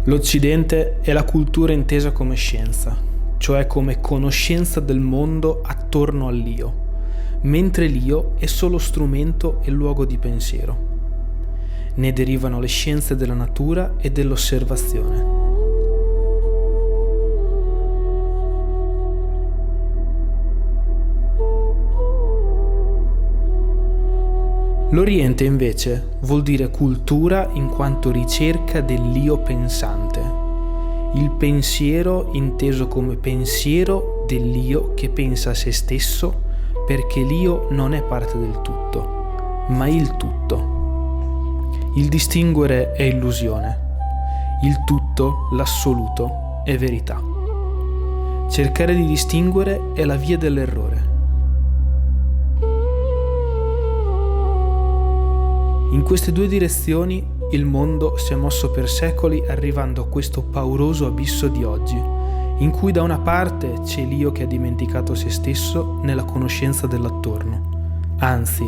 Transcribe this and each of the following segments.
L'Occidente è la cultura intesa come scienza, cioè come conoscenza del mondo attorno all'io, mentre l'io è solo strumento e luogo di pensiero. Ne derivano le scienze della natura e dell'osservazione. L'Oriente invece vuol dire cultura in quanto ricerca dell'io pensante, il pensiero inteso come pensiero dell'io che pensa a se stesso perché l'io non è parte del tutto, ma il tutto. Il distinguere è illusione, il tutto, l'assoluto, è verità. Cercare di distinguere è la via dell'errore. In queste due direzioni il mondo si è mosso per secoli arrivando a questo pauroso abisso di oggi, in cui da una parte c'è l'io che ha dimenticato se stesso nella conoscenza dell'attorno, anzi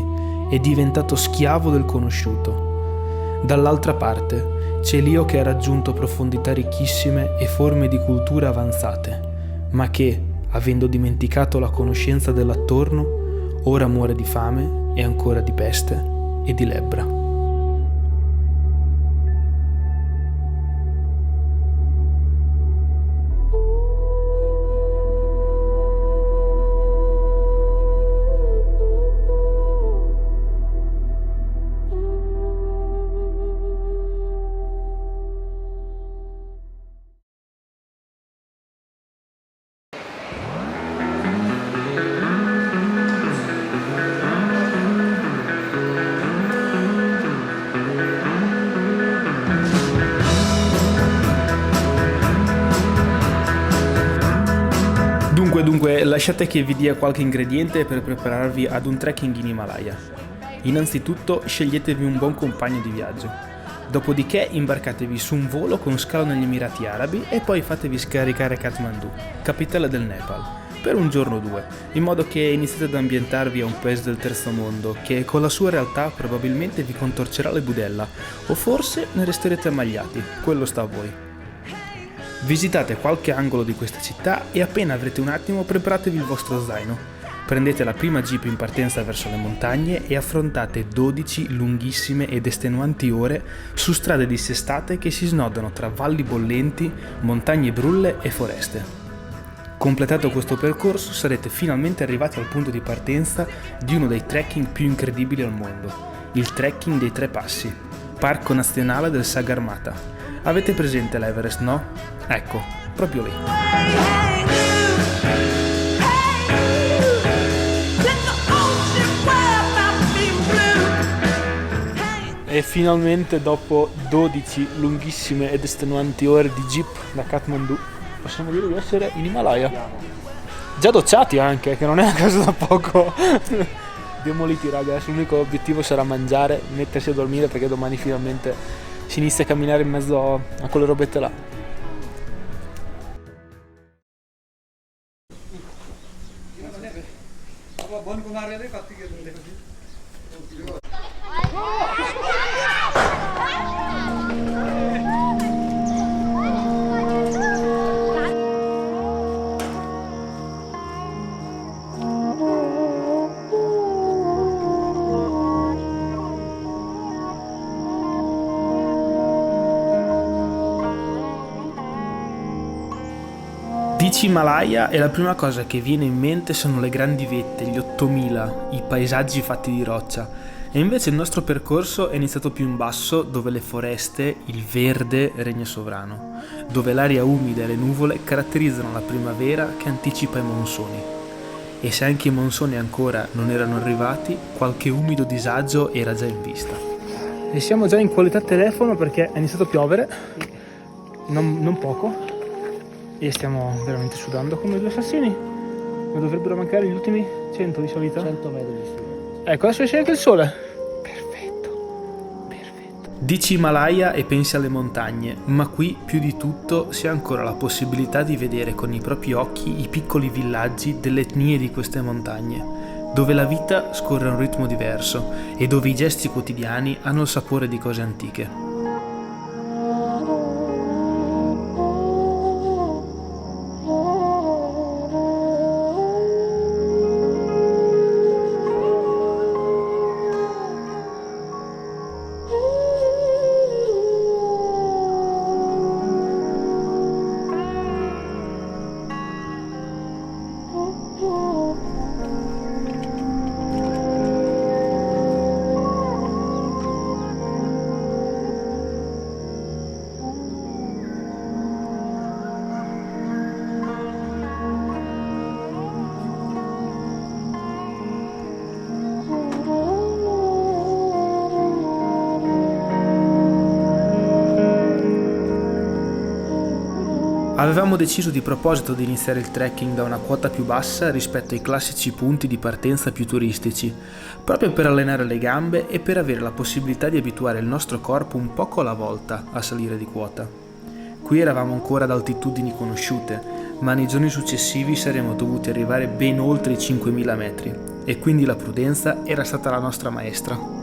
è diventato schiavo del conosciuto. Dall'altra parte c'è l'io che ha raggiunto profondità ricchissime e forme di cultura avanzate, ma che, avendo dimenticato la conoscenza dell'attorno, ora muore di fame e ancora di peste e di lebbra. Dunque, lasciate che vi dia qualche ingrediente per prepararvi ad un trekking in Himalaya. Innanzitutto, sceglietevi un buon compagno di viaggio. Dopodiché, imbarcatevi su un volo con scalo negli Emirati Arabi e poi fatevi scaricare Kathmandu, capitale del Nepal, per un giorno o due, in modo che iniziate ad ambientarvi a un paese del terzo mondo che con la sua realtà probabilmente vi contorcerà le budella, o forse ne resterete ammagliati, quello sta a voi. Visitate qualche angolo di questa città e appena avrete un attimo preparatevi il vostro zaino. Prendete la prima jeep in partenza verso le montagne e affrontate 12 lunghissime ed estenuanti ore su strade dissestate che si snodano tra valli bollenti, montagne brulle e foreste. Completato questo percorso sarete finalmente arrivati al punto di partenza di uno dei trekking più incredibili al mondo, il trekking dei Tre Passi, Parco Nazionale del Sagarmatha. Avete presente l'Everest, no? Ecco, proprio lì. E finalmente dopo 12 lunghissime ed estenuanti ore di jeep da Kathmandu possiamo dire di essere in Himalaya. Già docciati anche, che non è una cosa da poco. Demoliti, raga, adesso l'unico obiettivo sarà mangiare, mettersi a dormire perché domani finalmente si inizia a camminare in mezzo a quelle robette là. Dici Himalaya e la prima cosa che viene in mente sono le grandi vette, gli 8000, i paesaggi fatti di roccia. E invece il nostro percorso è iniziato più in basso, dove le foreste, il verde regna sovrano, dove l'aria umida e le nuvole caratterizzano la primavera che anticipa i monsoni. E se anche i monsoni ancora non erano arrivati, qualche umido disagio era già in vista. E siamo già in qualità telefono perché è iniziato a piovere, non poco. E stiamo veramente sudando come due assassini. Ma dovrebbero mancare gli ultimi 100 di solito. 100 metri di sole. Ecco, adesso esce anche il sole. Perfetto. Dici Himalaya e pensi alle montagne, ma qui più di tutto si ha ancora la possibilità di vedere con i propri occhi i piccoli villaggi delle etnie di queste montagne, dove la vita scorre a un ritmo diverso e dove i gesti quotidiani hanno il sapore di cose antiche. Avevamo deciso di proposito di iniziare il trekking da una quota più bassa rispetto ai classici punti di partenza più turistici, proprio per allenare le gambe e per avere la possibilità di abituare il nostro corpo un poco alla volta a salire di quota. Qui eravamo ancora ad altitudini conosciute, ma nei giorni successivi saremmo dovuti arrivare ben oltre i 5.000 metri e quindi la prudenza era stata la nostra maestra.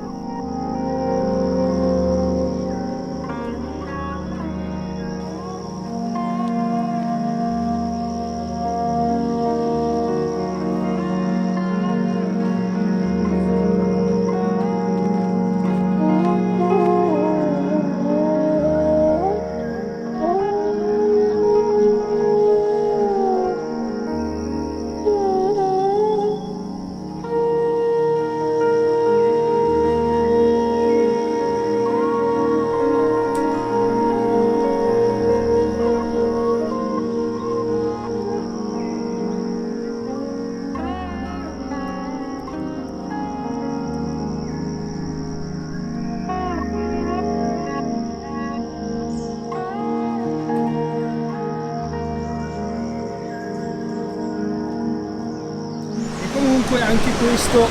Comunque anche questo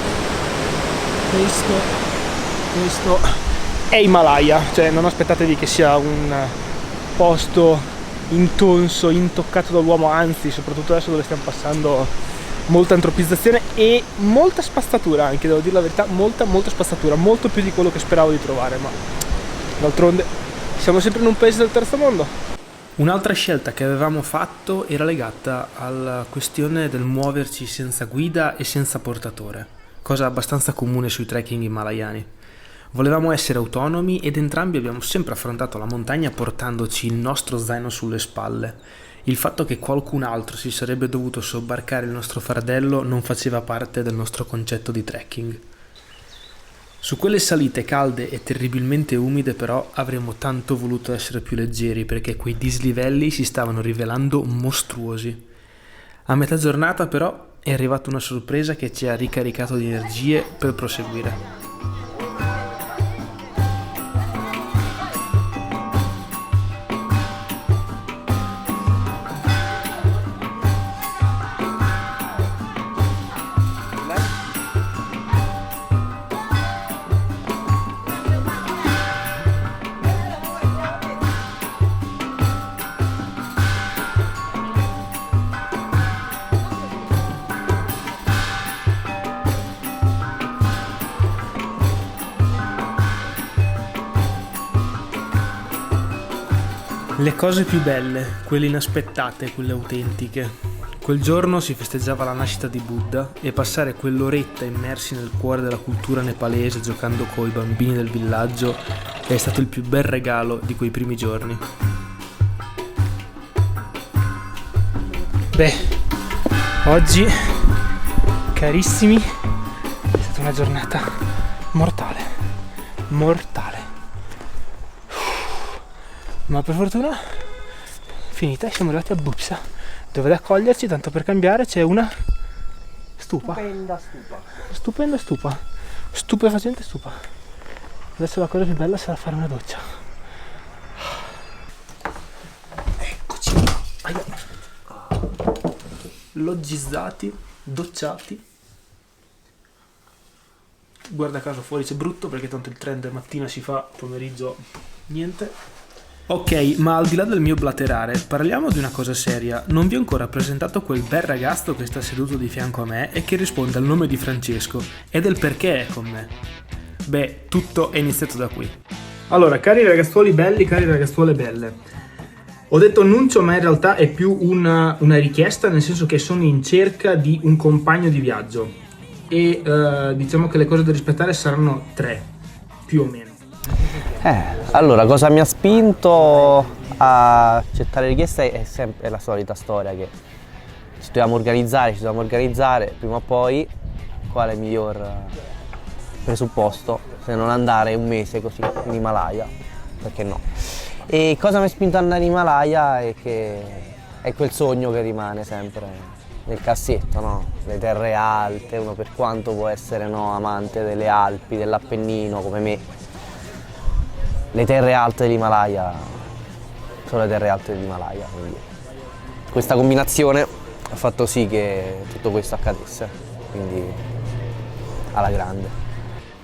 è Himalaya, cioè non aspettatevi che sia un posto intonso, intoccato dall'uomo, anzi soprattutto adesso dove stiamo passando molta antropizzazione e molta spazzatura, anche devo dire la verità, molta spazzatura, molto più di quello che speravo di trovare, ma d'altronde siamo sempre in un paese del terzo mondo. Un'altra scelta che avevamo fatto era legata alla questione del muoverci senza guida e senza portatore, cosa abbastanza comune sui trekking himalayani. Volevamo essere autonomi ed entrambi abbiamo sempre affrontato la montagna portandoci il nostro zaino sulle spalle. Il fatto che qualcun altro si sarebbe dovuto sobbarcare il nostro fardello non faceva parte del nostro concetto di trekking. Su quelle salite calde e terribilmente umide però avremmo tanto voluto essere più leggeri perché quei dislivelli si stavano rivelando mostruosi. A metà giornata però è arrivata una sorpresa che ci ha ricaricato di energie per proseguire. Le cose più belle, quelle inaspettate, quelle autentiche. Quel giorno si festeggiava la nascita di Buddha e passare quell'oretta immersi nel cuore della cultura nepalese giocando coi bambini del villaggio è stato il più bel regalo di quei primi giorni. Beh, oggi, carissimi, è stata una giornata mortale. Ma per fortuna finita e siamo arrivati a Bupsa, dove ad accoglierci, tanto per cambiare, c'è una stupenda stupa, stupefacente stupa. Adesso la cosa più bella sarà fare una doccia. Eccoci qua. Loggizzati, docciati. Guarda caso fuori c'è brutto perché tanto il trend mattina si fa, pomeriggio niente. Ok, ma al di là del mio blaterare, parliamo di una cosa seria. Non vi ho ancora presentato quel bel ragazzo che sta seduto di fianco a me e che risponde al nome di Francesco e del perché è con me. Beh, tutto è iniziato da qui. Allora, cari ragazzuoli belli, cari ragazzuole belle, ho detto annuncio, ma in realtà è più una richiesta, nel senso che sono in cerca di un compagno di viaggio e diciamo che le cose da rispettare saranno 3, più o meno. Allora, cosa mi ha spinto a accettare la richiesta è sempre la solita storia, che ci dobbiamo organizzare, prima o poi, quale miglior presupposto se non andare un mese così in Himalaya, perché no? E cosa mi ha spinto ad andare in Himalaya è che è quel sogno che rimane sempre nel cassetto, no? Le terre alte, uno per quanto può essere amante delle Alpi, dell'Appennino come me, le terre alte dell'Himalaya sono le terre alte dell'Himalaya, quindi questa combinazione ha fatto sì che tutto questo accadesse, quindi alla grande.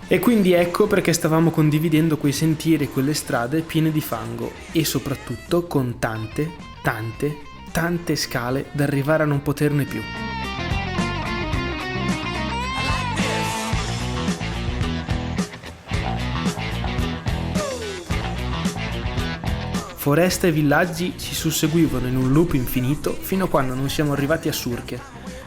E quindi ecco perché stavamo condividendo quei sentieri e quelle strade piene di fango e soprattutto con tante scale da arrivare a non poterne più. Foreste e villaggi si susseguivano in un loop infinito fino a quando non siamo arrivati a Surche,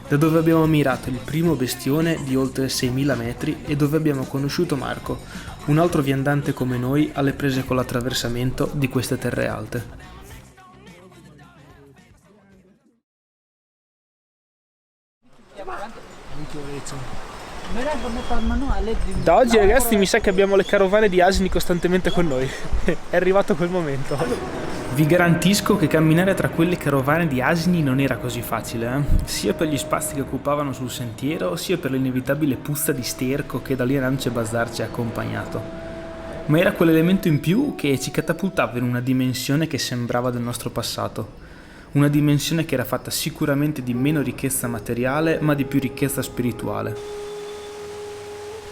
da dove abbiamo ammirato il primo bestione di oltre 6.000 metri e dove abbiamo conosciuto Marco, un altro viandante come noi alle prese con l'attraversamento di queste terre alte. Da oggi ragazzi mi sa che abbiamo le carovane di asini costantemente con noi. È arrivato quel momento. Vi garantisco che camminare tra quelle carovane di asini non era così facile, sia per gli spazi che occupavano sul sentiero, sia per l'inevitabile puzza di sterco che da lì a Namche Bazaar ci ha accompagnato. Ma era quell'elemento in più che ci catapultava in una dimensione che sembrava del nostro passato. Una dimensione che era fatta sicuramente di meno ricchezza materiale, ma di più ricchezza spirituale.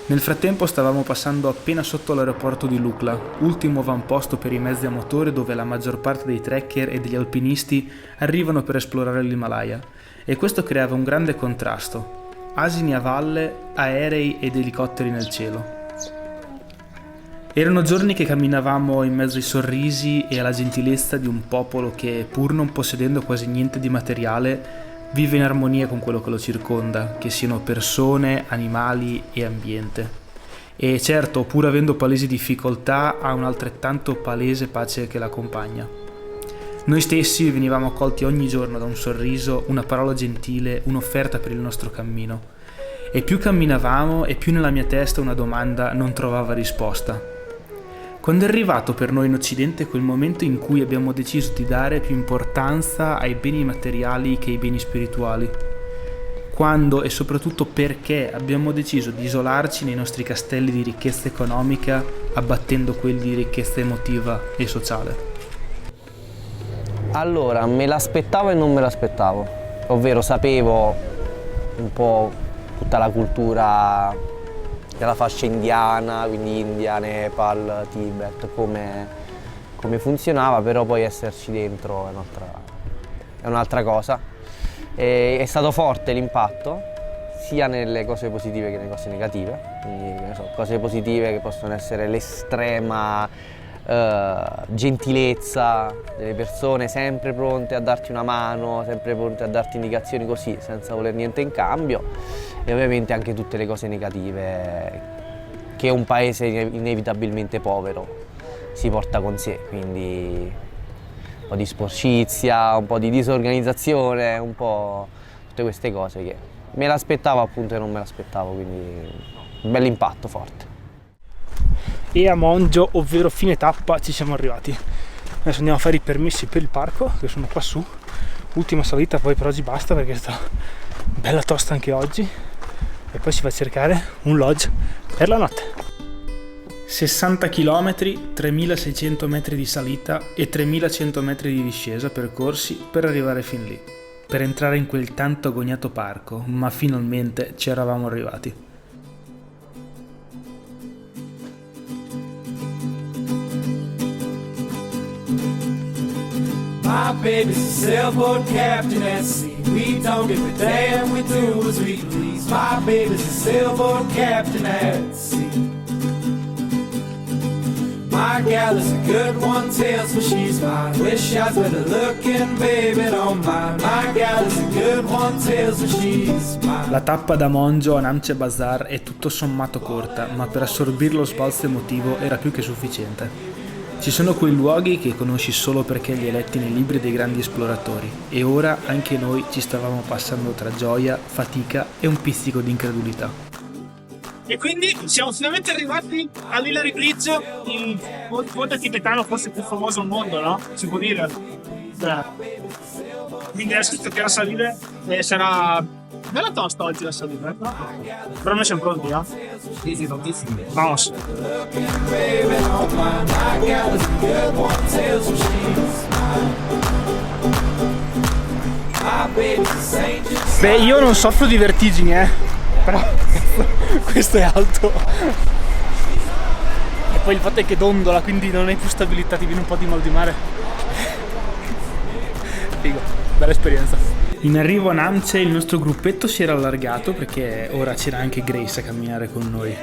Nel frattempo stavamo passando appena sotto l'aeroporto di Lukla, ultimo avamposto per i mezzi a motore dove la maggior parte dei trekker e degli alpinisti arrivano per esplorare l'Himalaya, e questo creava un grande contrasto: asini a valle, aerei ed elicotteri nel cielo. Erano giorni che camminavamo in mezzo ai sorrisi e alla gentilezza di un popolo che, pur non possedendo quasi niente di materiale, vive in armonia con quello che lo circonda, che siano persone, animali e ambiente. E certo, pur avendo palesi difficoltà, ha un'altrettanto palese pace che l'accompagna. Noi stessi venivamo accolti ogni giorno da un sorriso, una parola gentile, un'offerta per il nostro cammino. E più camminavamo e più nella mia testa una domanda non trovava risposta. Quando è arrivato per noi in Occidente quel momento in cui abbiamo deciso di dare più importanza ai beni materiali che ai beni spirituali? Quando e soprattutto perché abbiamo deciso di isolarci nei nostri castelli di ricchezza economica, abbattendo quelli di ricchezza emotiva e sociale? Allora, me l'aspettavo e non me l'aspettavo, ovvero sapevo un po' tutta la cultura della fascia indiana, quindi India, Nepal, Tibet, come funzionava, però poi esserci dentro è un'altra cosa. È stato forte l'impatto, sia nelle cose positive che nelle cose negative, quindi cose positive che possono essere l'estrema gentilezza delle persone, sempre pronte a darti una mano, sempre pronte a darti indicazioni così, senza voler niente in cambio. E ovviamente anche tutte le cose negative che un paese inevitabilmente povero si porta con sé, quindi un po' di sporcizia, un po' di disorganizzazione, un po' tutte queste cose che me l'aspettavo appunto e non me l'aspettavo, quindi un bel impatto forte. E a Monjo, ovvero fine tappa, ci siamo arrivati. Adesso andiamo a fare i permessi per il parco, che sono qua su. Ultima salita, poi per oggi basta perché è stata bella tosta anche oggi. E poi si va a cercare un lodge per la notte. 60 km, 3600 metri di salita e 3100 metri di discesa percorsi per arrivare fin lì, per entrare in quel tanto agognato parco, ma finalmente ci eravamo arrivati. My baby's a sailboat captain at sea. We don't give a damn, we do as we please. My baby's a sailboat captain at sea. My gal is a good one, tells me she's mine. Wish I was better looking, baby, don't mind. My gal is a good one, tells me she's mine. La tappa da Monjo a Namche Bazaar è tutto sommato corta, ma per assorbire lo sbalzo emotivo era più che sufficiente. Ci sono quei luoghi che conosci solo perché li hai letti nei libri dei grandi esploratori, e ora anche noi ci stavamo passando tra gioia, fatica e un pizzico di incredulità. E quindi siamo finalmente arrivati all'Hillary Bridge, il ponte tibetano forse più famoso al mondo, no? Si può dire. Quindi adesso toccherà salire e sarà bella tosta oggi la salita, però noi siamo pronti, no? Sì, tantissimi. Vamos. Beh, io non soffro di vertigini, però questo è alto. E poi il fatto è che dondola, quindi non hai più stabilità, ti viene un po' di mal di mare. Figo, bella esperienza. In arrivo a Namche il nostro gruppetto si era allargato perché ora c'era anche Grace a camminare con noi.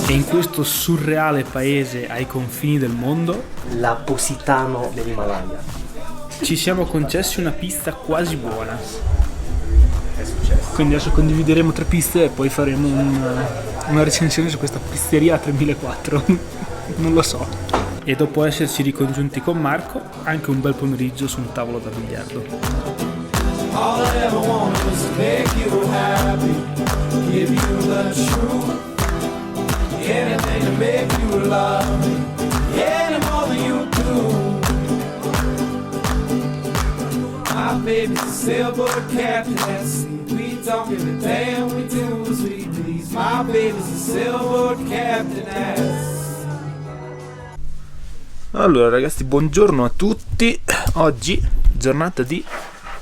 E in questo surreale paese ai confini del mondo, La Positano dell'Himalaya. ci siamo concessi una pista quasi buona. Quindi adesso condivideremo 3 piste e poi faremo una recensione su questa pizzeria a 3004. Non lo so. E dopo esserci ricongiunti con Marco, anche un bel pomeriggio su un tavolo da biliardo. All I ever wanted was to make you happy, give you the truth, anything to make you love me, any more than you do. My baby's a sailboat captain at sea, we don't give a damn, we do as we please. My baby's a sailboat captain at sea. Allora ragazzi, buongiorno a tutti. Oggi giornata di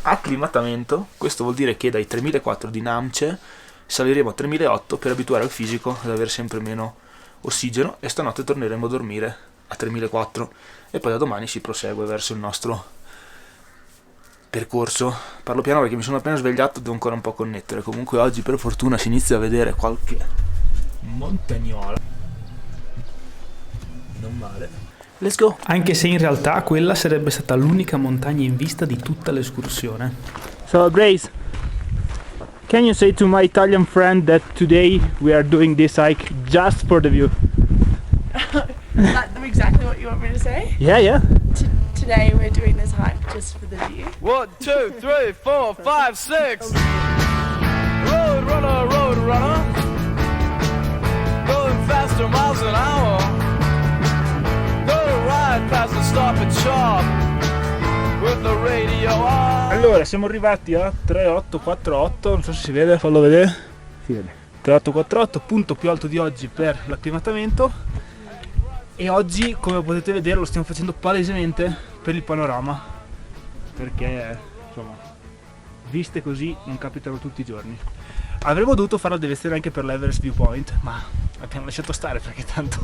acclimatamento. Questo vuol dire che dai 3004 di Namche saliremo a 3008 per abituare il fisico ad avere sempre meno ossigeno, e stanotte torneremo a dormire a 3004 e poi da domani si prosegue verso il nostro percorso. Parlo piano perché mi sono appena svegliato, devo ancora un po' connettere. Comunque oggi per fortuna si inizia a vedere qualche montagnola. Non male. Let's go! Anche se in realtà quella sarebbe stata l'unica montagna in vista di tutta l'escursione. So Grace, can you say to my Italian friend that today we are doing this hike just for the view? That's exactly what you want me to say? Yeah. Today we're doing this hike just for the view. 1, 2, 3, 4, 5, 6. Road runner. Going faster miles an hour. Go ride past the stop and shop with the radio on. Allora, siamo arrivati a 3848, non so se si vede, fallo vedere. Si vede. 3848, punto più alto di oggi per l'acclimatamento. E oggi, come potete vedere, lo stiamo facendo palesemente per il panorama, perché insomma, viste così non capitano tutti i giorni. Avremmo dovuto farla deve essere anche per l'Everest Viewpoint, ma abbiamo lasciato stare perché tanto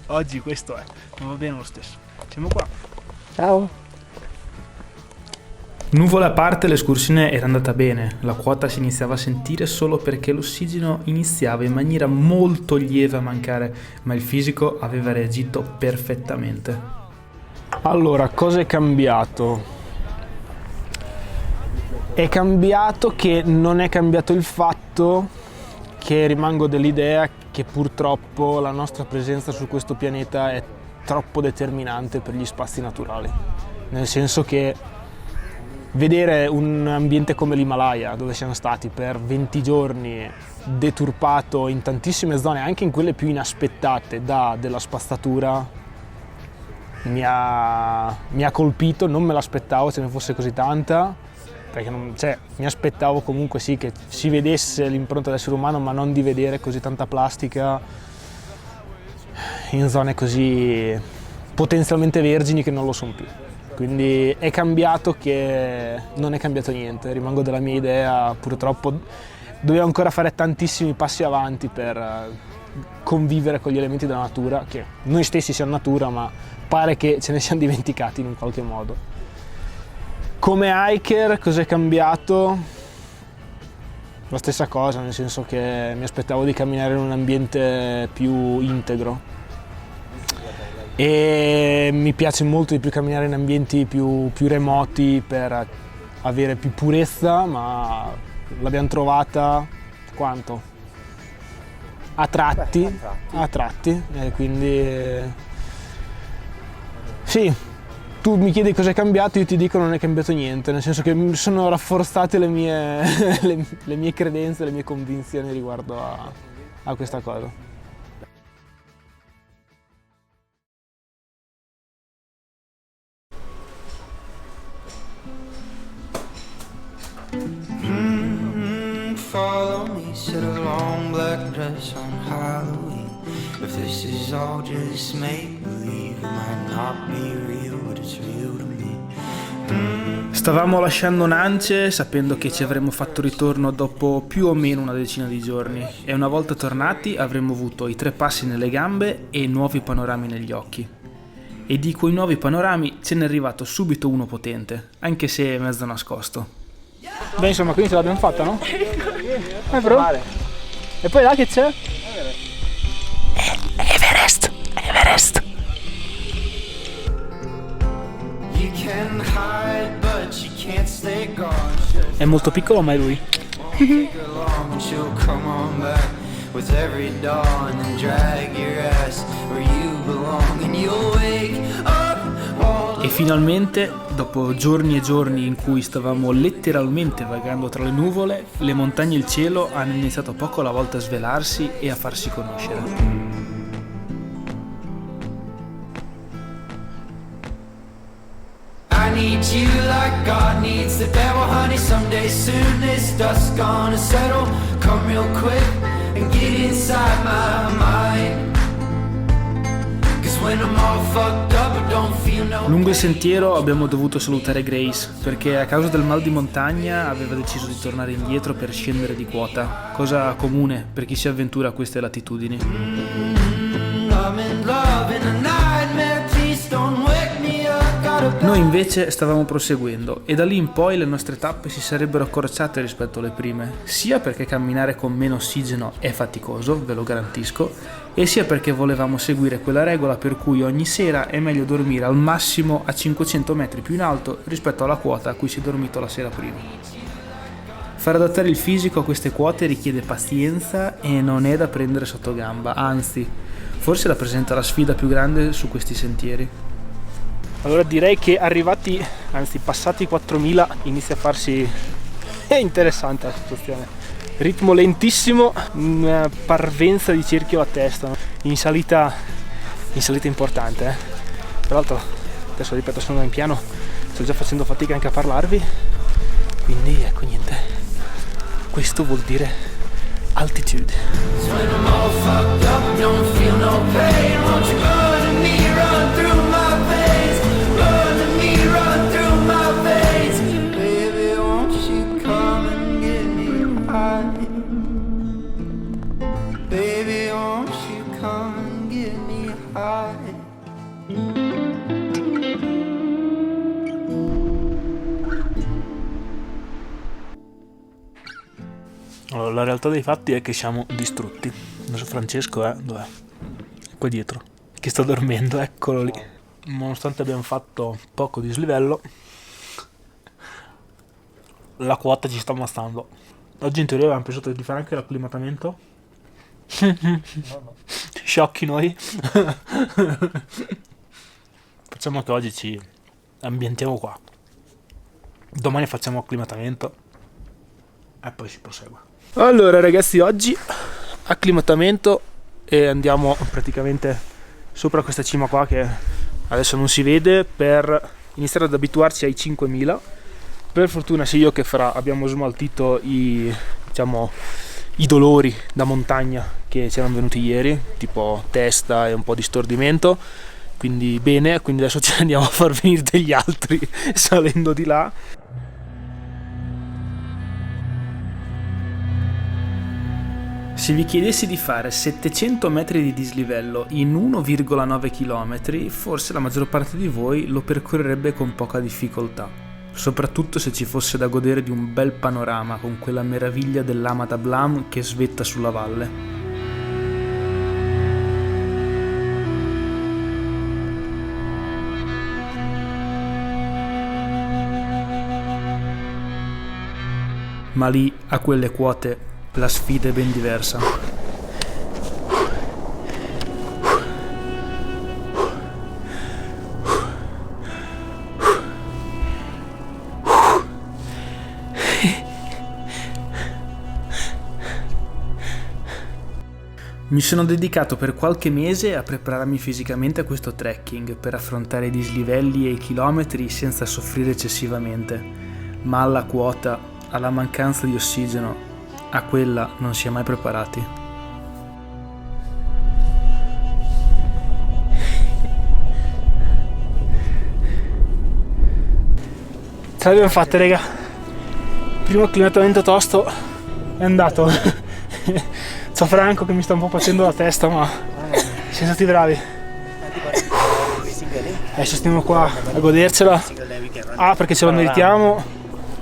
oggi questo è, ma va bene lo stesso. Siamo qua. Ciao. Nuvole a parte, l'escursione era andata bene, la quota si iniziava a sentire solo perché l'ossigeno iniziava in maniera molto lieve a mancare, ma il fisico aveva reagito perfettamente. Allora, cosa è cambiato? È cambiato che non è cambiato il fatto che rimango dell'idea che purtroppo la nostra presenza su questo pianeta è troppo determinante per gli spazi naturali, nel senso che vedere un ambiente come l'Himalaya, dove siamo stati per 20 giorni, deturpato in tantissime zone, anche in quelle più inaspettate, da della spazzatura, mi ha colpito, non me l'aspettavo ce ne fosse così tanta, perché mi aspettavo comunque sì che si vedesse l'impronta dell'essere umano, ma non di vedere così tanta plastica in zone così potenzialmente vergini che non lo sono più. Quindi è cambiato che non è cambiato niente, rimango della mia idea, purtroppo dobbiamo ancora fare tantissimi passi avanti per convivere con gli elementi della natura, che noi stessi siamo natura, ma pare che ce ne siamo dimenticati in un qualche modo. Come hiker cosa è cambiato? La stessa cosa, nel senso che mi aspettavo di camminare in un ambiente più integro. E mi piace molto di più camminare in ambienti più remoti per avere più purezza, ma l'abbiamo trovata quanto? A tratti, e quindi sì, tu mi chiedi cosa è cambiato, io ti dico non è cambiato niente, nel senso che mi sono rafforzate le mie, le mie credenze, le mie convinzioni riguardo a questa cosa. he said a long black dress on Halloween. If this is all just make-believe, it might not be real, but it's real to me. Stavamo lasciando Nance sapendo che ci avremmo fatto ritorno dopo più o meno una decina di giorni e una volta tornati avremmo avuto i 3 passi nelle gambe e nuovi panorami negli occhi. E di quei nuovi panorami ce n'è arrivato subito uno potente, anche se mezzo nascosto. Beh, insomma, quindi ce l'abbiamo fatta, no? Bro. E poi là che c'è? Everest! You can hide, but you can't stay gone. È molto piccolo, ma è lui. Take her long and she'll come on back with every dawn and drag your ass where you belong and you'll wake up all E finalmente, dopo giorni e giorni in cui stavamo letteralmente vagando tra le nuvole, le montagne e il cielo hanno iniziato poco alla volta a svelarsi e a farsi conoscere. I need you like God needs the devil, honey. Someday soon this dust's gonna settle. Come real quick and get inside my mind. 'Cause when I'm all fucked up I don't feel no Lungo il sentiero abbiamo dovuto salutare Grace perché a causa del mal di montagna aveva deciso di tornare indietro per scendere di quota, cosa comune per chi si avventura a queste latitudini. I'm in love in a nightmare. Please don't wake me up. Noi invece stavamo proseguendo e da lì in poi le nostre tappe si sarebbero accorciate rispetto alle prime, sia perché camminare con meno ossigeno è faticoso, ve lo garantisco, e sia perché volevamo seguire quella regola per cui ogni sera è meglio dormire al massimo a 500 metri più in alto rispetto alla quota a cui si è dormito la sera prima. Far adattare il fisico a queste quote richiede pazienza e non è da prendere sotto gamba, anzi, forse rappresenta la sfida più grande su questi sentieri. Allora direi che passati 4000 inizia a farsi interessante la situazione. Ritmo lentissimo, una parvenza di cerchio a testa, in salita importante. Tra l'altro, adesso ripeto, sono in piano, sto già facendo fatica anche a parlarvi, quindi ecco niente. Questo vuol dire altitude. When I'm all fucked up, don't feel no pain. Won't you run to me, run through my veins? Run to me, run through my veins. Baby, won't you come and get me high? Baby, won't you come and get me high? Allora, la realtà dei fatti è che siamo distrutti. Adesso Francesco è dov'è? Qua dietro, che sta dormendo, eccolo lì. Nonostante abbiamo fatto poco dislivello, la quota ci sta ammazzando. Oggi in teoria avevamo pensato di fare anche l'acclimatamento. Sciocchi noi. Facciamo che oggi ci ambientiamo qua. Domani facciamo acclimatamento e poi si prosegue. Allora ragazzi, oggi acclimatamento e andiamo praticamente sopra questa cima qua che adesso non si vede per iniziare ad abituarci ai 5000. Per fortuna sia io che Fra abbiamo smaltito i dolori da montagna che ci erano venuti ieri, tipo testa e un po' di stordimento, quindi bene, quindi adesso ci andiamo a far venire degli altri salendo di là. Se vi chiedessi di fare 700 metri di dislivello in 1,9 km, forse la maggior parte di voi lo percorrerebbe con poca difficoltà, soprattutto se ci fosse da godere di un bel panorama con quella meraviglia dell'Ama Dablam che svetta sulla valle. Ma lì, a quelle quote, la sfida è ben diversa. Mi sono dedicato per qualche mese a prepararmi fisicamente a questo trekking per affrontare i dislivelli e i chilometri senza soffrire eccessivamente, ma alla quota, alla mancanza di ossigeno, a quella non si è mai preparati. Ce l'abbiamo fatta, raga. Primo acclimatamento tosto è andato. C'ho Franco che mi sta un po' facendo la testa, ma siamo stati bravi. Adesso stiamo qua a godercela. Perché ce la meritiamo,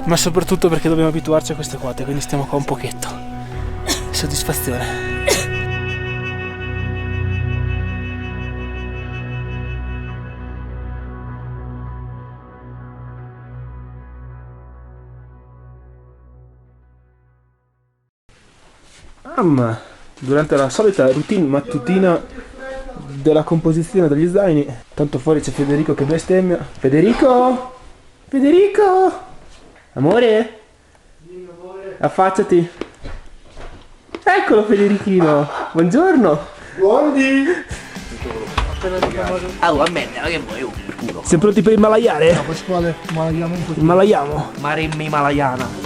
ma soprattutto perché dobbiamo abituarci a queste quote, quindi stiamo qua un pochetto. Soddisfazione. Durante la solita routine mattutina della composizione degli zaini, tanto fuori c'è Federico che bestemmia. Federico! Federico! Amore? Affacciati. Eccolo Federichino, buongiorno. Buondì. Allora, ammetta, che vuoi? Culo. Siamo pronti per il malaiare? No, Pasquale, malaiamo un po'. Il malaiamo. Maremmi malayana.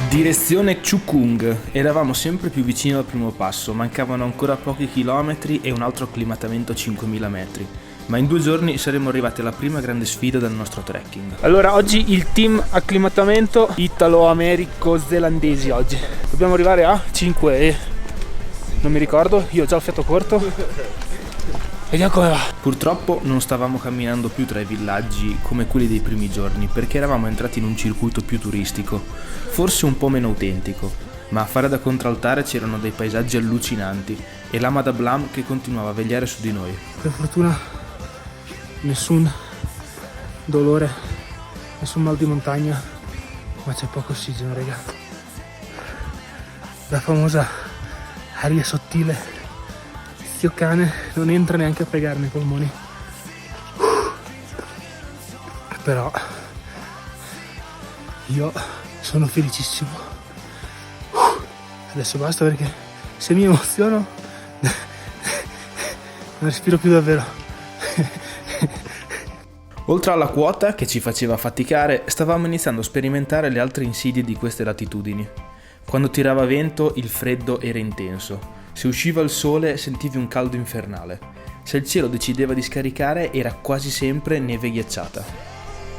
Direzione Chukung. Eravamo sempre più vicini al primo passo, mancavano ancora pochi chilometri e un altro acclimatamento a 5.000 metri. Ma in 2 giorni saremmo arrivati alla prima grande sfida del nostro trekking. Allora, oggi il team acclimatamento italo-americo-zelandesi oggi. Dobbiamo arrivare a 5 e... non mi ricordo, io ho già il fiato corto. Vediamo come va. Purtroppo non stavamo camminando più tra i villaggi come quelli dei primi giorni, perché eravamo entrati in un circuito più turistico, forse un po' meno autentico, ma a fare da contraltare c'erano dei paesaggi allucinanti e l'ama da Blam che continuava a vegliare su di noi. Per fortuna nessun dolore, nessun mal di montagna, ma c'è poco ossigeno, raga. La famosa aria sottile. Zio cane non entra neanche a pregare nei polmoni. Però io sono felicissimo. Adesso basta perché se mi emoziono non respiro più davvero. Oltre alla quota che ci faceva faticare, stavamo iniziando a sperimentare le altre insidie di queste latitudini. Quando tirava vento il freddo era intenso. Se usciva il sole sentivi un caldo infernale. Se il cielo decideva di scaricare era quasi sempre neve ghiacciata.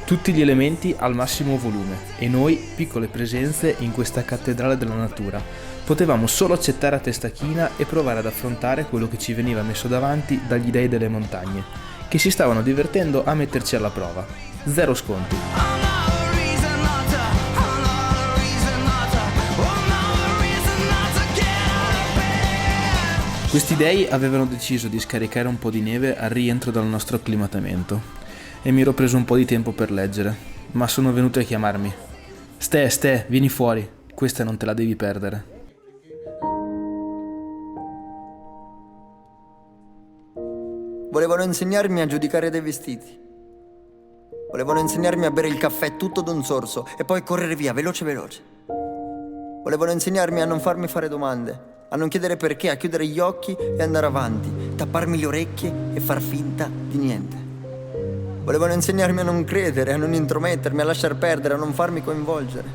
Tutti gli elementi al massimo volume e noi, piccole presenze in questa cattedrale della natura, potevamo solo accettare a testa china e provare ad affrontare quello che ci veniva messo davanti dagli dei delle montagne, che si stavano divertendo a metterci alla prova. Zero sconti. Questi dei avevano deciso di scaricare un po' di neve al rientro dal nostro acclimatamento e mi ero preso un po' di tempo per leggere, ma sono venuti a chiamarmi. Ste, vieni fuori, questa non te la devi perdere. Volevano insegnarmi a giudicare dei vestiti. Volevano insegnarmi a bere il caffè tutto d'un sorso e poi correre via, veloce. Volevano insegnarmi a non farmi fare domande, a non chiedere perché, a chiudere gli occhi e andare avanti, tapparmi le orecchie e far finta di niente. Volevano insegnarmi a non credere, a non intromettermi, a lasciar perdere, a non farmi coinvolgere.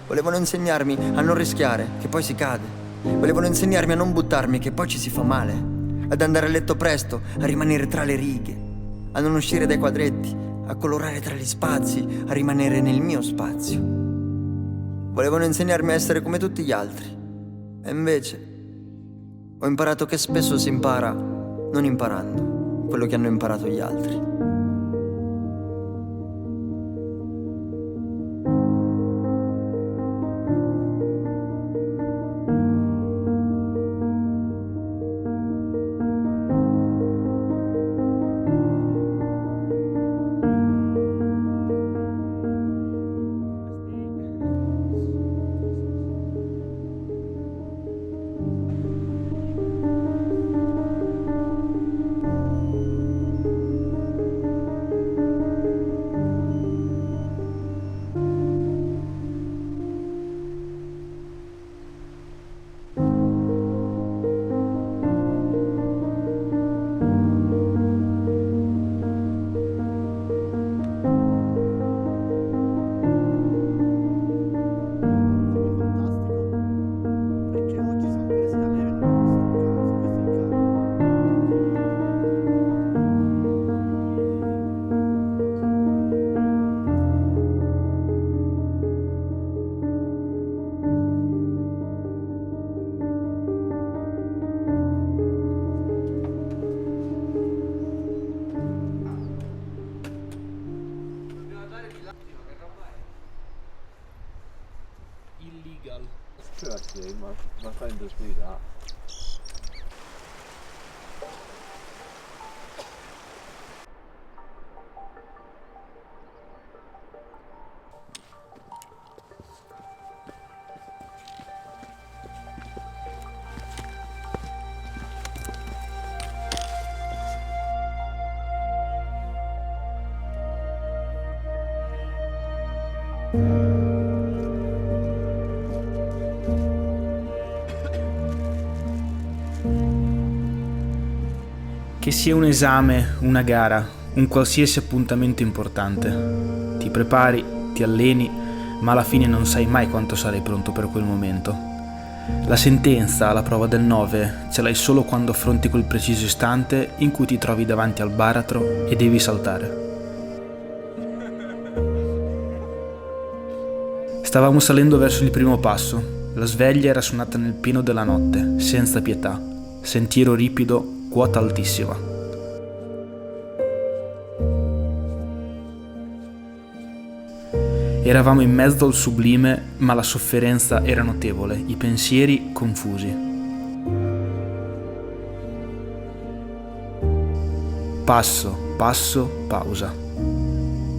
Volevano insegnarmi a non rischiare, che poi si cade. Volevano insegnarmi a non buttarmi, che poi ci si fa male. Ad andare a letto presto, a rimanere tra le righe, a non uscire dai quadretti, a colorare tra gli spazi, a rimanere nel mio spazio. Volevano insegnarmi a essere come tutti gli altri. E invece ho imparato che spesso si impara non imparando quello che hanno imparato gli altri. Che sia un esame, una gara, un qualsiasi appuntamento importante. Ti prepari, ti alleni, ma alla fine non sai mai quanto sarai pronto per quel momento. La sentenza alla prova del 9 ce l'hai solo quando affronti quel preciso istante in cui ti trovi davanti al baratro e devi saltare. Stavamo salendo verso il primo passo. La sveglia era suonata nel pieno della notte, senza pietà. Sentiero ripido, quota altissima. Eravamo in mezzo al sublime, ma la sofferenza era notevole, i pensieri confusi. Passo, passo, pausa.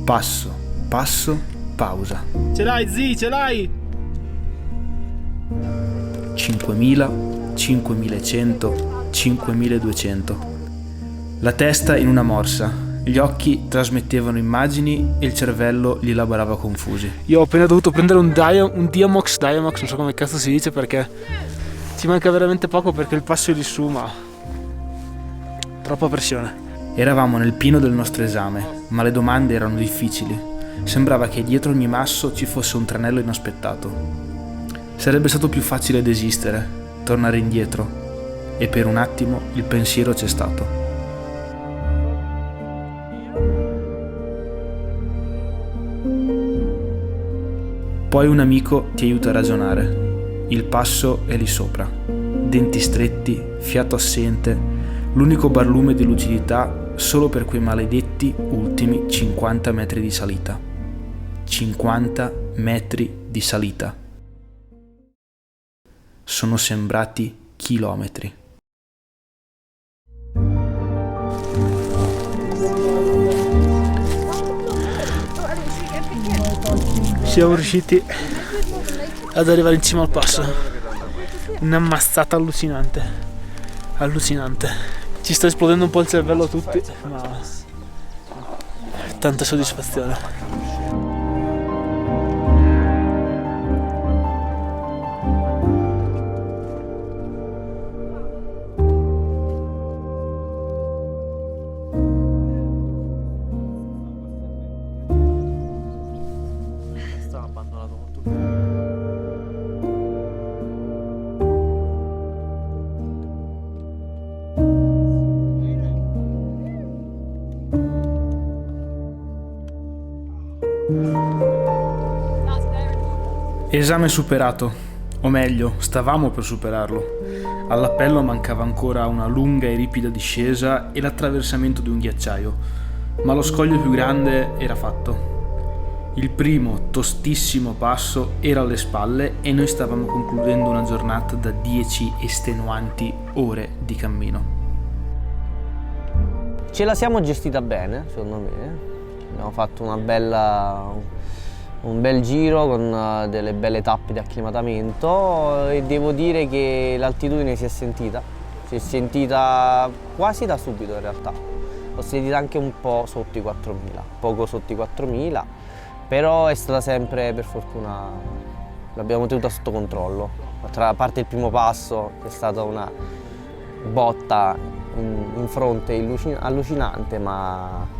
Passo, passo, pausa. Ce l'hai, Zi, ce l'hai! 5.000, 5.100, 5.200. La testa in una morsa, gli occhi trasmettevano immagini e il cervello li elaborava confusi. Io ho appena dovuto prendere un Diamox, non so come cazzo si dice, perché ci manca veramente poco perché il passo è lì su, ma troppa pressione. Eravamo nel pieno del nostro esame, ma le domande erano difficili. Sembrava che dietro ogni masso ci fosse un tranello inaspettato. Sarebbe stato più facile desistere, tornare indietro, e per un attimo il pensiero c'è stato. Poi un amico ti aiuta a ragionare. Il passo è lì sopra. Denti stretti, fiato assente, l'unico barlume di lucidità solo per quei maledetti ultimi 50 metri di salita. 50 metri di salita. Sono sembrati chilometri. Siamo riusciti ad arrivare in cima al passo. Un'ammazzata allucinante. Allucinante. Ci sta esplodendo un po' il cervello a tutti, ma tanta soddisfazione. Esame superato, o meglio, stavamo per superarlo. All'appello mancava ancora una lunga e ripida discesa e l'attraversamento di un ghiacciaio, ma lo scoglio più grande era fatto. Il primo, tostissimo passo era alle spalle e noi stavamo concludendo una giornata da 10 estenuanti ore di cammino. Ce la siamo gestita bene, secondo me. Abbiamo fatto un bel giro con delle belle tappe di acclimatamento e devo dire che l'altitudine si è sentita quasi da subito in realtà. L'ho sentita anche un po' sotto i 4.000, poco sotto i 4.000, però è stata sempre, per fortuna, l'abbiamo tenuta sotto controllo. A parte il primo passo, che è stata una botta in fronte allucinante, ma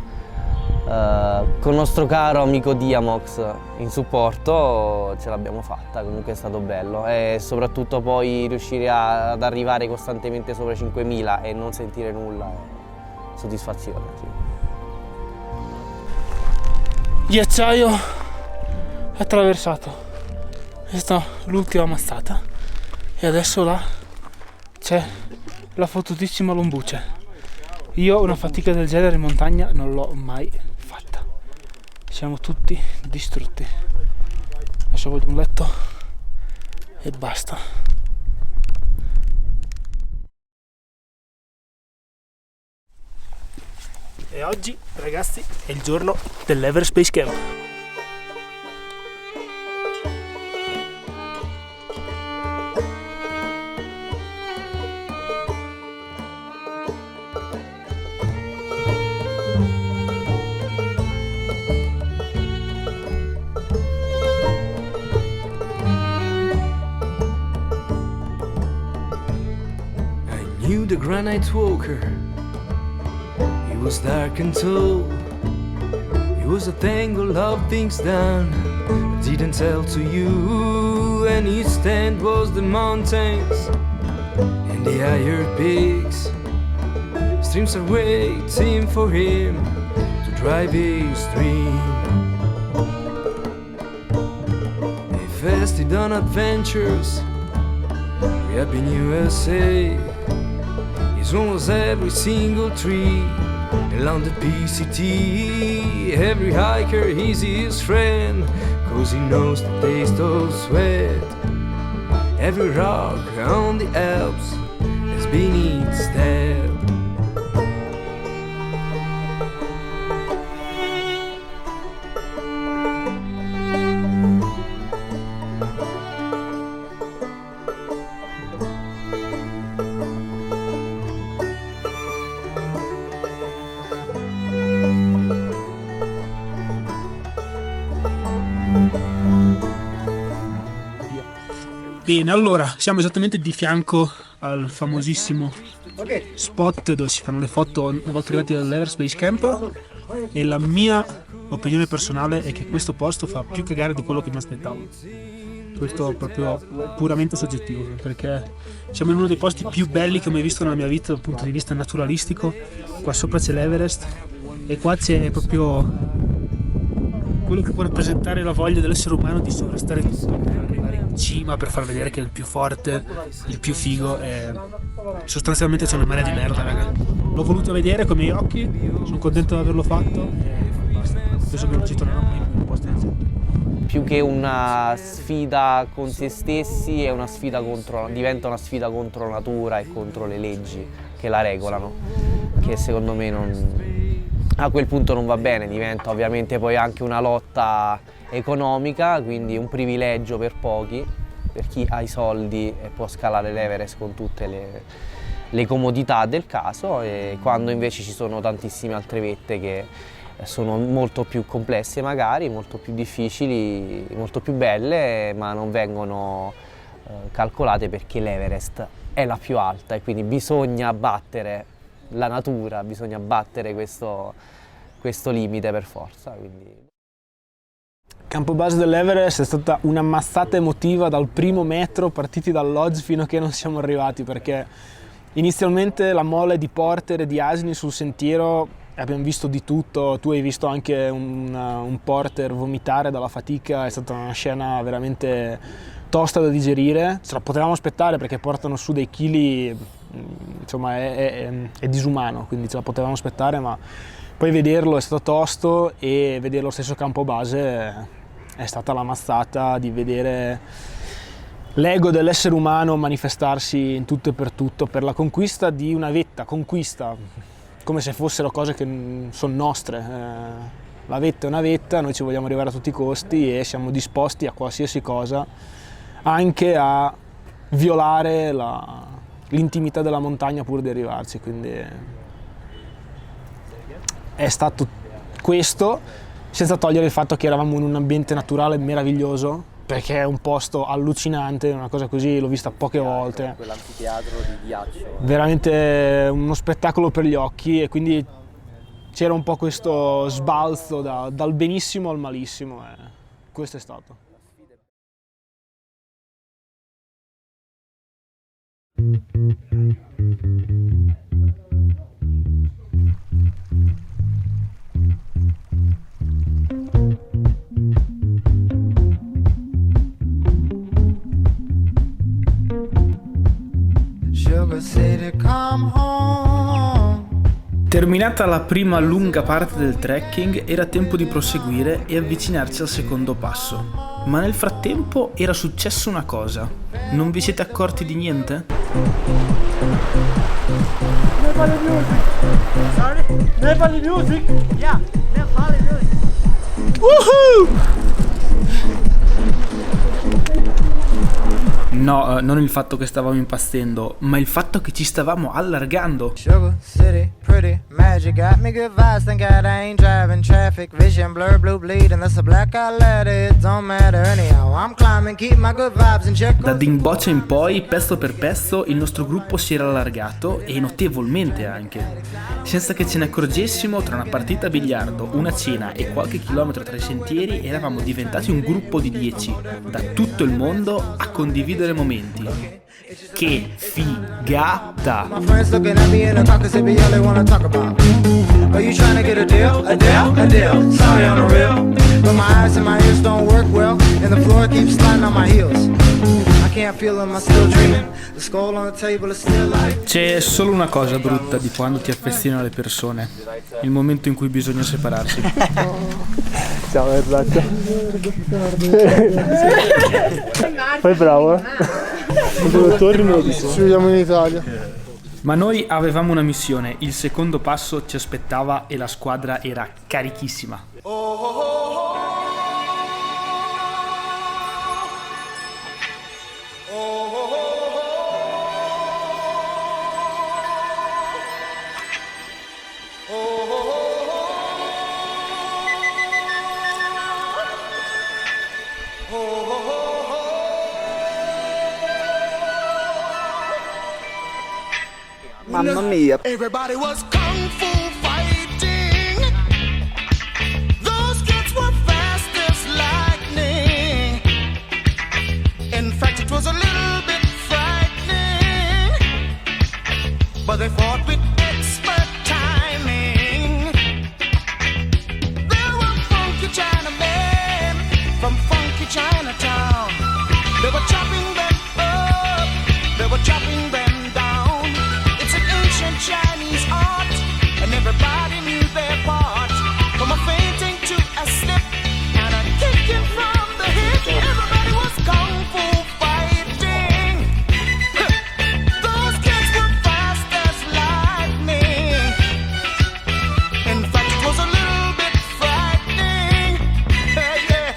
con il nostro caro amico Diamox in supporto ce l'abbiamo fatta, comunque è stato bello e soprattutto poi riuscire ad arrivare costantemente sopra i 5.000 e non sentire nulla è soddisfazione. Sì. Ghiacciaio attraversato, questa è l'ultima mazzata e adesso là c'è la fottutissima Lombuce. Io una fatica del genere in montagna non l'ho mai fatta. Siamo tutti distrutti. Adesso voglio un letto e basta. E oggi, ragazzi, è il giorno dell'Everest Base Camp. Knew the granite walker. He was dark and tall. He was a tangle of things done, but didn't tell to you. And his stand was the mountains and the higher peaks. Streams are waiting for him to drive his dream. He fasted on adventures. We up in USA. He's almost every single tree along the PCT. Every hiker is his friend, 'cause he knows the taste of sweat. Every rock on the Alps has been its step. Bene, allora, siamo esattamente di fianco al famosissimo spot dove si fanno le foto una volta arrivati all'Everest Base Camp, e la mia opinione personale è che questo posto fa più cagare di quello che mi aspettavo. Questo è proprio puramente soggettivo, perché siamo in uno dei posti più belli che ho mai visto nella mia vita dal punto di vista naturalistico. Qua sopra c'è l'Everest e qua c'è proprio quello che può rappresentare la voglia dell'essere umano di sovrastare tutto, per arrivare in cima, per far vedere che è il più forte, il più figo, e sostanzialmente c'è una marea di merda, raga. L'ho voluto vedere con i miei occhi, sono contento di averlo fatto e basta. Penso che non ci tornerò mai in un posto del genere. Più che una sfida con se stessi, è una sfida diventa una sfida contro la natura e contro le leggi che la regolano, che secondo me a quel punto non va bene, diventa ovviamente poi anche una lotta economica, quindi un privilegio per pochi, per chi ha i soldi e può scalare l'Everest con tutte le comodità del caso, e quando invece ci sono tantissime altre vette che sono molto più complesse magari, molto più difficili, molto più belle, ma non vengono calcolate perché l'Everest è la più alta e quindi bisogna battere la natura, bisogna battere questo limite per forza. Quindi. Campo base dell'Everest è stata una mazzata emotiva dal primo metro, partiti dal lodge fino a che non siamo arrivati, perché inizialmente la mole di porter e di asini sul sentiero, abbiamo visto di tutto. Tu hai visto anche un porter vomitare dalla fatica, è stata una scena veramente tosta da digerire. Ce la potevamo aspettare perché portano su dei chili, insomma è disumano, quindi ce la potevamo aspettare, ma poi vederlo è stato tosto, e vedere lo stesso campo base è stata la mazzata di vedere l'ego dell'essere umano manifestarsi in tutto e per tutto per la conquista di una vetta, come se fossero cose che sono nostre. La vetta è una vetta, noi ci vogliamo arrivare a tutti i costi e siamo disposti a qualsiasi cosa, anche a violare l'intimità della montagna pur di arrivarci, quindi è stato questo, senza togliere il fatto che eravamo in un ambiente naturale meraviglioso, perché è un posto allucinante, una cosa così l'ho vista poche volte. Quell'anfiteatro di ghiaccio. Veramente uno spettacolo per gli occhi, e quindi c'era un po' questo sbalzo dal benissimo al malissimo, e questo è stato. Terminata la prima lunga parte del trekking, era tempo di proseguire e avvicinarci al secondo passo. Ma nel frattempo era successa una cosa. Non vi siete accorti di niente? Nepali music. Sorry? Nepali music? Yeah, Nepali music. Woohoo! No, non il fatto che stavamo impazzendo, ma il fatto che ci stavamo allargando. Sugar City, pretty magic, got me good vibes, thank God I ain't driving traffic, vision blur, blue bleeding, that's a blackout letter, it don't matter anyhow, I'm climbing, keep my good vibes in check. Da Dingboce in poi, pezzo per pezzo, il nostro gruppo si era allargato, e notevolmente anche. Senza che ce ne accorgessimo, tra una partita a biliardo, una cena e qualche chilometro tra i sentieri, eravamo diventati un gruppo di 10, da tutto il mondo, a condividere momenti. Che figata! My friends looking at me in the car 'cause they be all they wanna talk about. Are you trying to get a deal? A deal? A deal. Sorry on the real. But my eyes and my ears don't work well, and the floor keeps sliding on my heels. I can't feel them, I'm still dreaming. The skull on the table is still like. C'è solo una cosa brutta di quando ti affezioni alle persone: il momento in cui bisogna separarsi. Ciao Erzaccia. Fai bravo, eh. Quando torni me lo dici. Ci vediamo in Italia. Ma noi avevamo una missione, il secondo passo ci aspettava e la squadra era carichissima. Mamma mia. Everybody was kung fu fighting. Those kids were fast as lightning. In fact, it was a little bit frightening. But they fought with expert timing. There were funky Chinamen from funky Chinatown. They were chopping them up. They were chopping them down. Chinese art, and everybody knew their part. From a fainting to a slip and a kicking from the hip, everybody was kung fu fighting. Those kids were fast as lightning. In fact, it was a little bit frightening, yeah.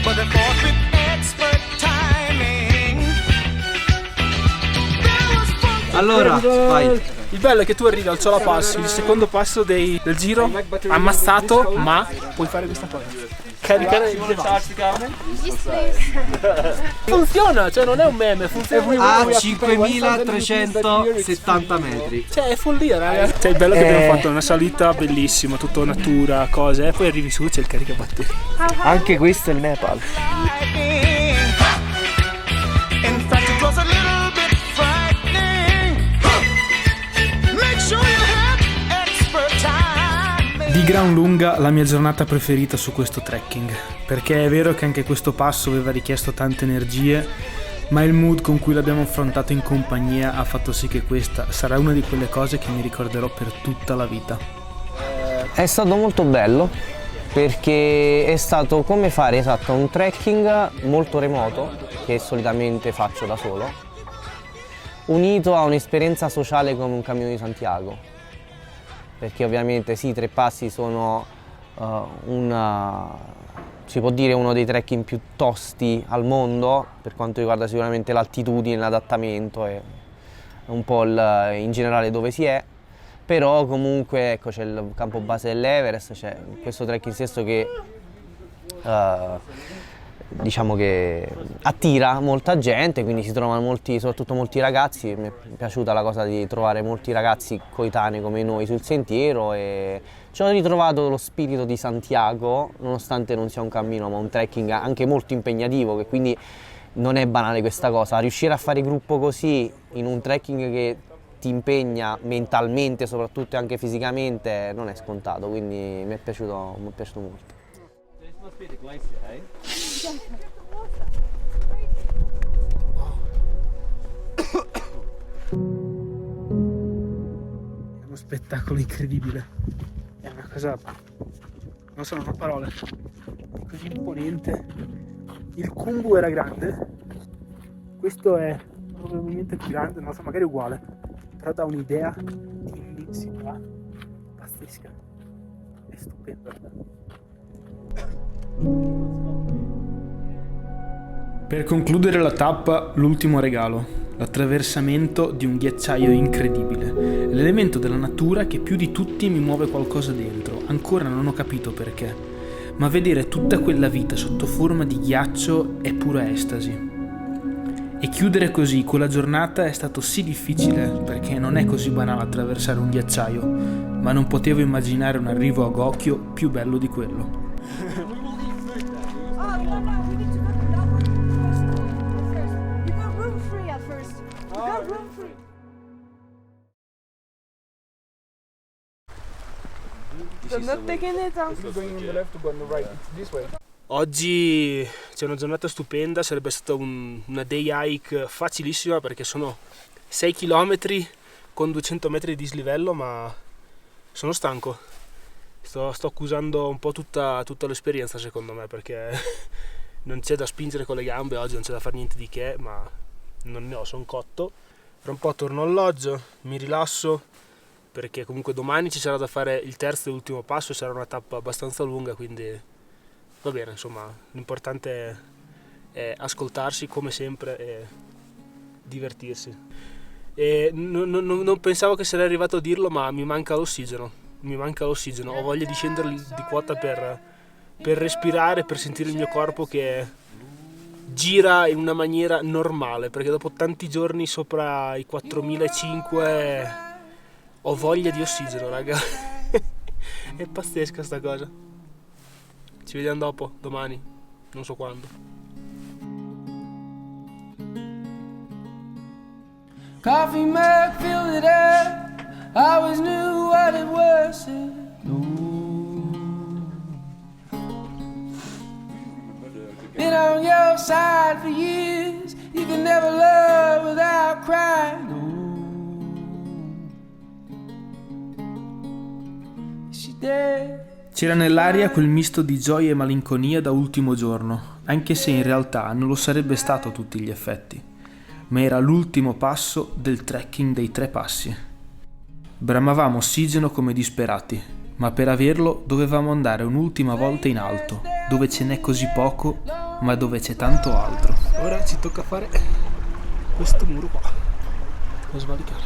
But they fought with expert timing. There was funky. Allora, vai. Il bello è che tu arrivi al solo passo, il secondo passo del giro, ammazzato, ma puoi fare questa cosa. Caricare il device. Funziona, cioè non è un meme, funziona. A 5370 metri. Cioè è follia, raga. Cioè il bello è che abbiamo fatto una salita bellissima, tutto natura, cose, e poi arrivi su, c'è il caricabatterie. Anche questo è il Nepal. In fact, it was a little bit frightening. Make sure you have expert time. Di gran lunga la mia giornata preferita su questo trekking, perché è vero che anche questo passo aveva richiesto tante energie, ma il mood con cui l'abbiamo affrontato in compagnia ha fatto sì che questa sarà una di quelle cose che mi ricorderò per tutta la vita. È stato molto bello perché è stato come fare un trekking molto remoto che solitamente faccio da solo, unito a un'esperienza sociale come un Cammino di Santiago, perché ovviamente sì, i 3 passi sono si può dire uno dei trekking più tosti al mondo per quanto riguarda sicuramente l'altitudine, l'adattamento e un po' in generale dove si è. Però comunque ecco, c'è il campo base dell'Everest, c'è questo trekking stesso che diciamo che attira molta gente, quindi si trovano molti, soprattutto molti ragazzi. Mi è piaciuta la cosa di trovare molti ragazzi coetanei come noi sul sentiero e ci ho ritrovato lo spirito di Santiago, nonostante non sia un cammino ma un trekking anche molto impegnativo, che quindi non è banale questa cosa. Riuscire a fare gruppo così in un trekking che ti impegna mentalmente soprattutto e anche fisicamente non è scontato, quindi mi è piaciuto molto. È uno spettacolo incredibile, è una cosa, non so, non ho parole, è così imponente. Il Khumbu era grande, Questo è probabilmente più grande, non so, magari uguale, però dà un'idea di immensità pazzesca. È stupendo. Per concludere la tappa, l'ultimo regalo, l'attraversamento di un ghiacciaio incredibile, l'elemento della natura che più di tutti mi muove qualcosa dentro, ancora non ho capito perché, ma vedere tutta quella vita sotto forma di ghiaccio è pura estasi. E chiudere così quella giornata è stato sì difficile, perché non è così banale attraversare un ghiacciaio, ma non potevo immaginare un arrivo a Gokyo più bello di quello. Oggi c'è una giornata stupenda, sarebbe stata una day hike facilissima perché sono 6 km con 200 metri di dislivello, ma sono stanco. Sto accusando un po' tutta l'esperienza secondo me, perché non c'è da spingere con le gambe oggi, non c'è da fare niente di che, ma non ne ho, sono cotto. Tra un po' torno alloggio, mi rilasso, perché comunque domani ci sarà da fare il terzo e ultimo passo e sarà una tappa abbastanza lunga, quindi va bene, insomma, l'importante è ascoltarsi come sempre e divertirsi. E non pensavo che sarei arrivato a dirlo, ma mi manca l'ossigeno, ho voglia di scendere di quota per respirare, per sentire il mio corpo che gira in una maniera normale, perché dopo tanti giorni sopra i 4.500 ho voglia di ossigeno, raga. È pazzesca sta cosa. Ci vediamo dopo, domani, non so quando. Coffee mug, filled it up. I always knew what it was. Been on your side for years. You can never love without crying. She dead. C'era nell'aria quel misto di gioia e malinconia da ultimo giorno, anche se in realtà non lo sarebbe stato a tutti gli effetti, ma era l'ultimo passo del trekking dei 3 passi. Bramavamo ossigeno come disperati, ma per averlo dovevamo andare un'ultima volta in alto, dove ce n'è così poco, ma dove c'è tanto altro. Ora ci tocca fare questo muro qua, lo svalicare.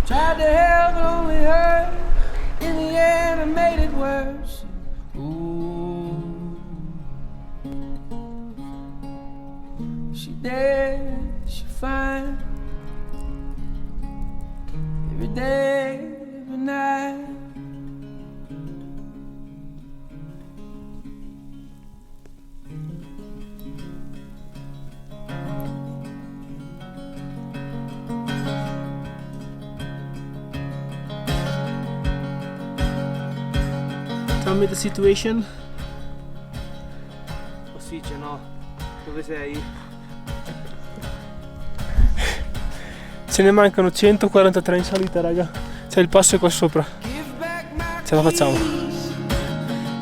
Tried to help, but only hurt. In the end, I made it worse. Ooh. She dead, she fine. Every day, every night. Tell me the situation. Ossigeno, dove sei? Ce ne mancano 143 in salita, raga. C'è il passo qua sopra. Ce la facciamo.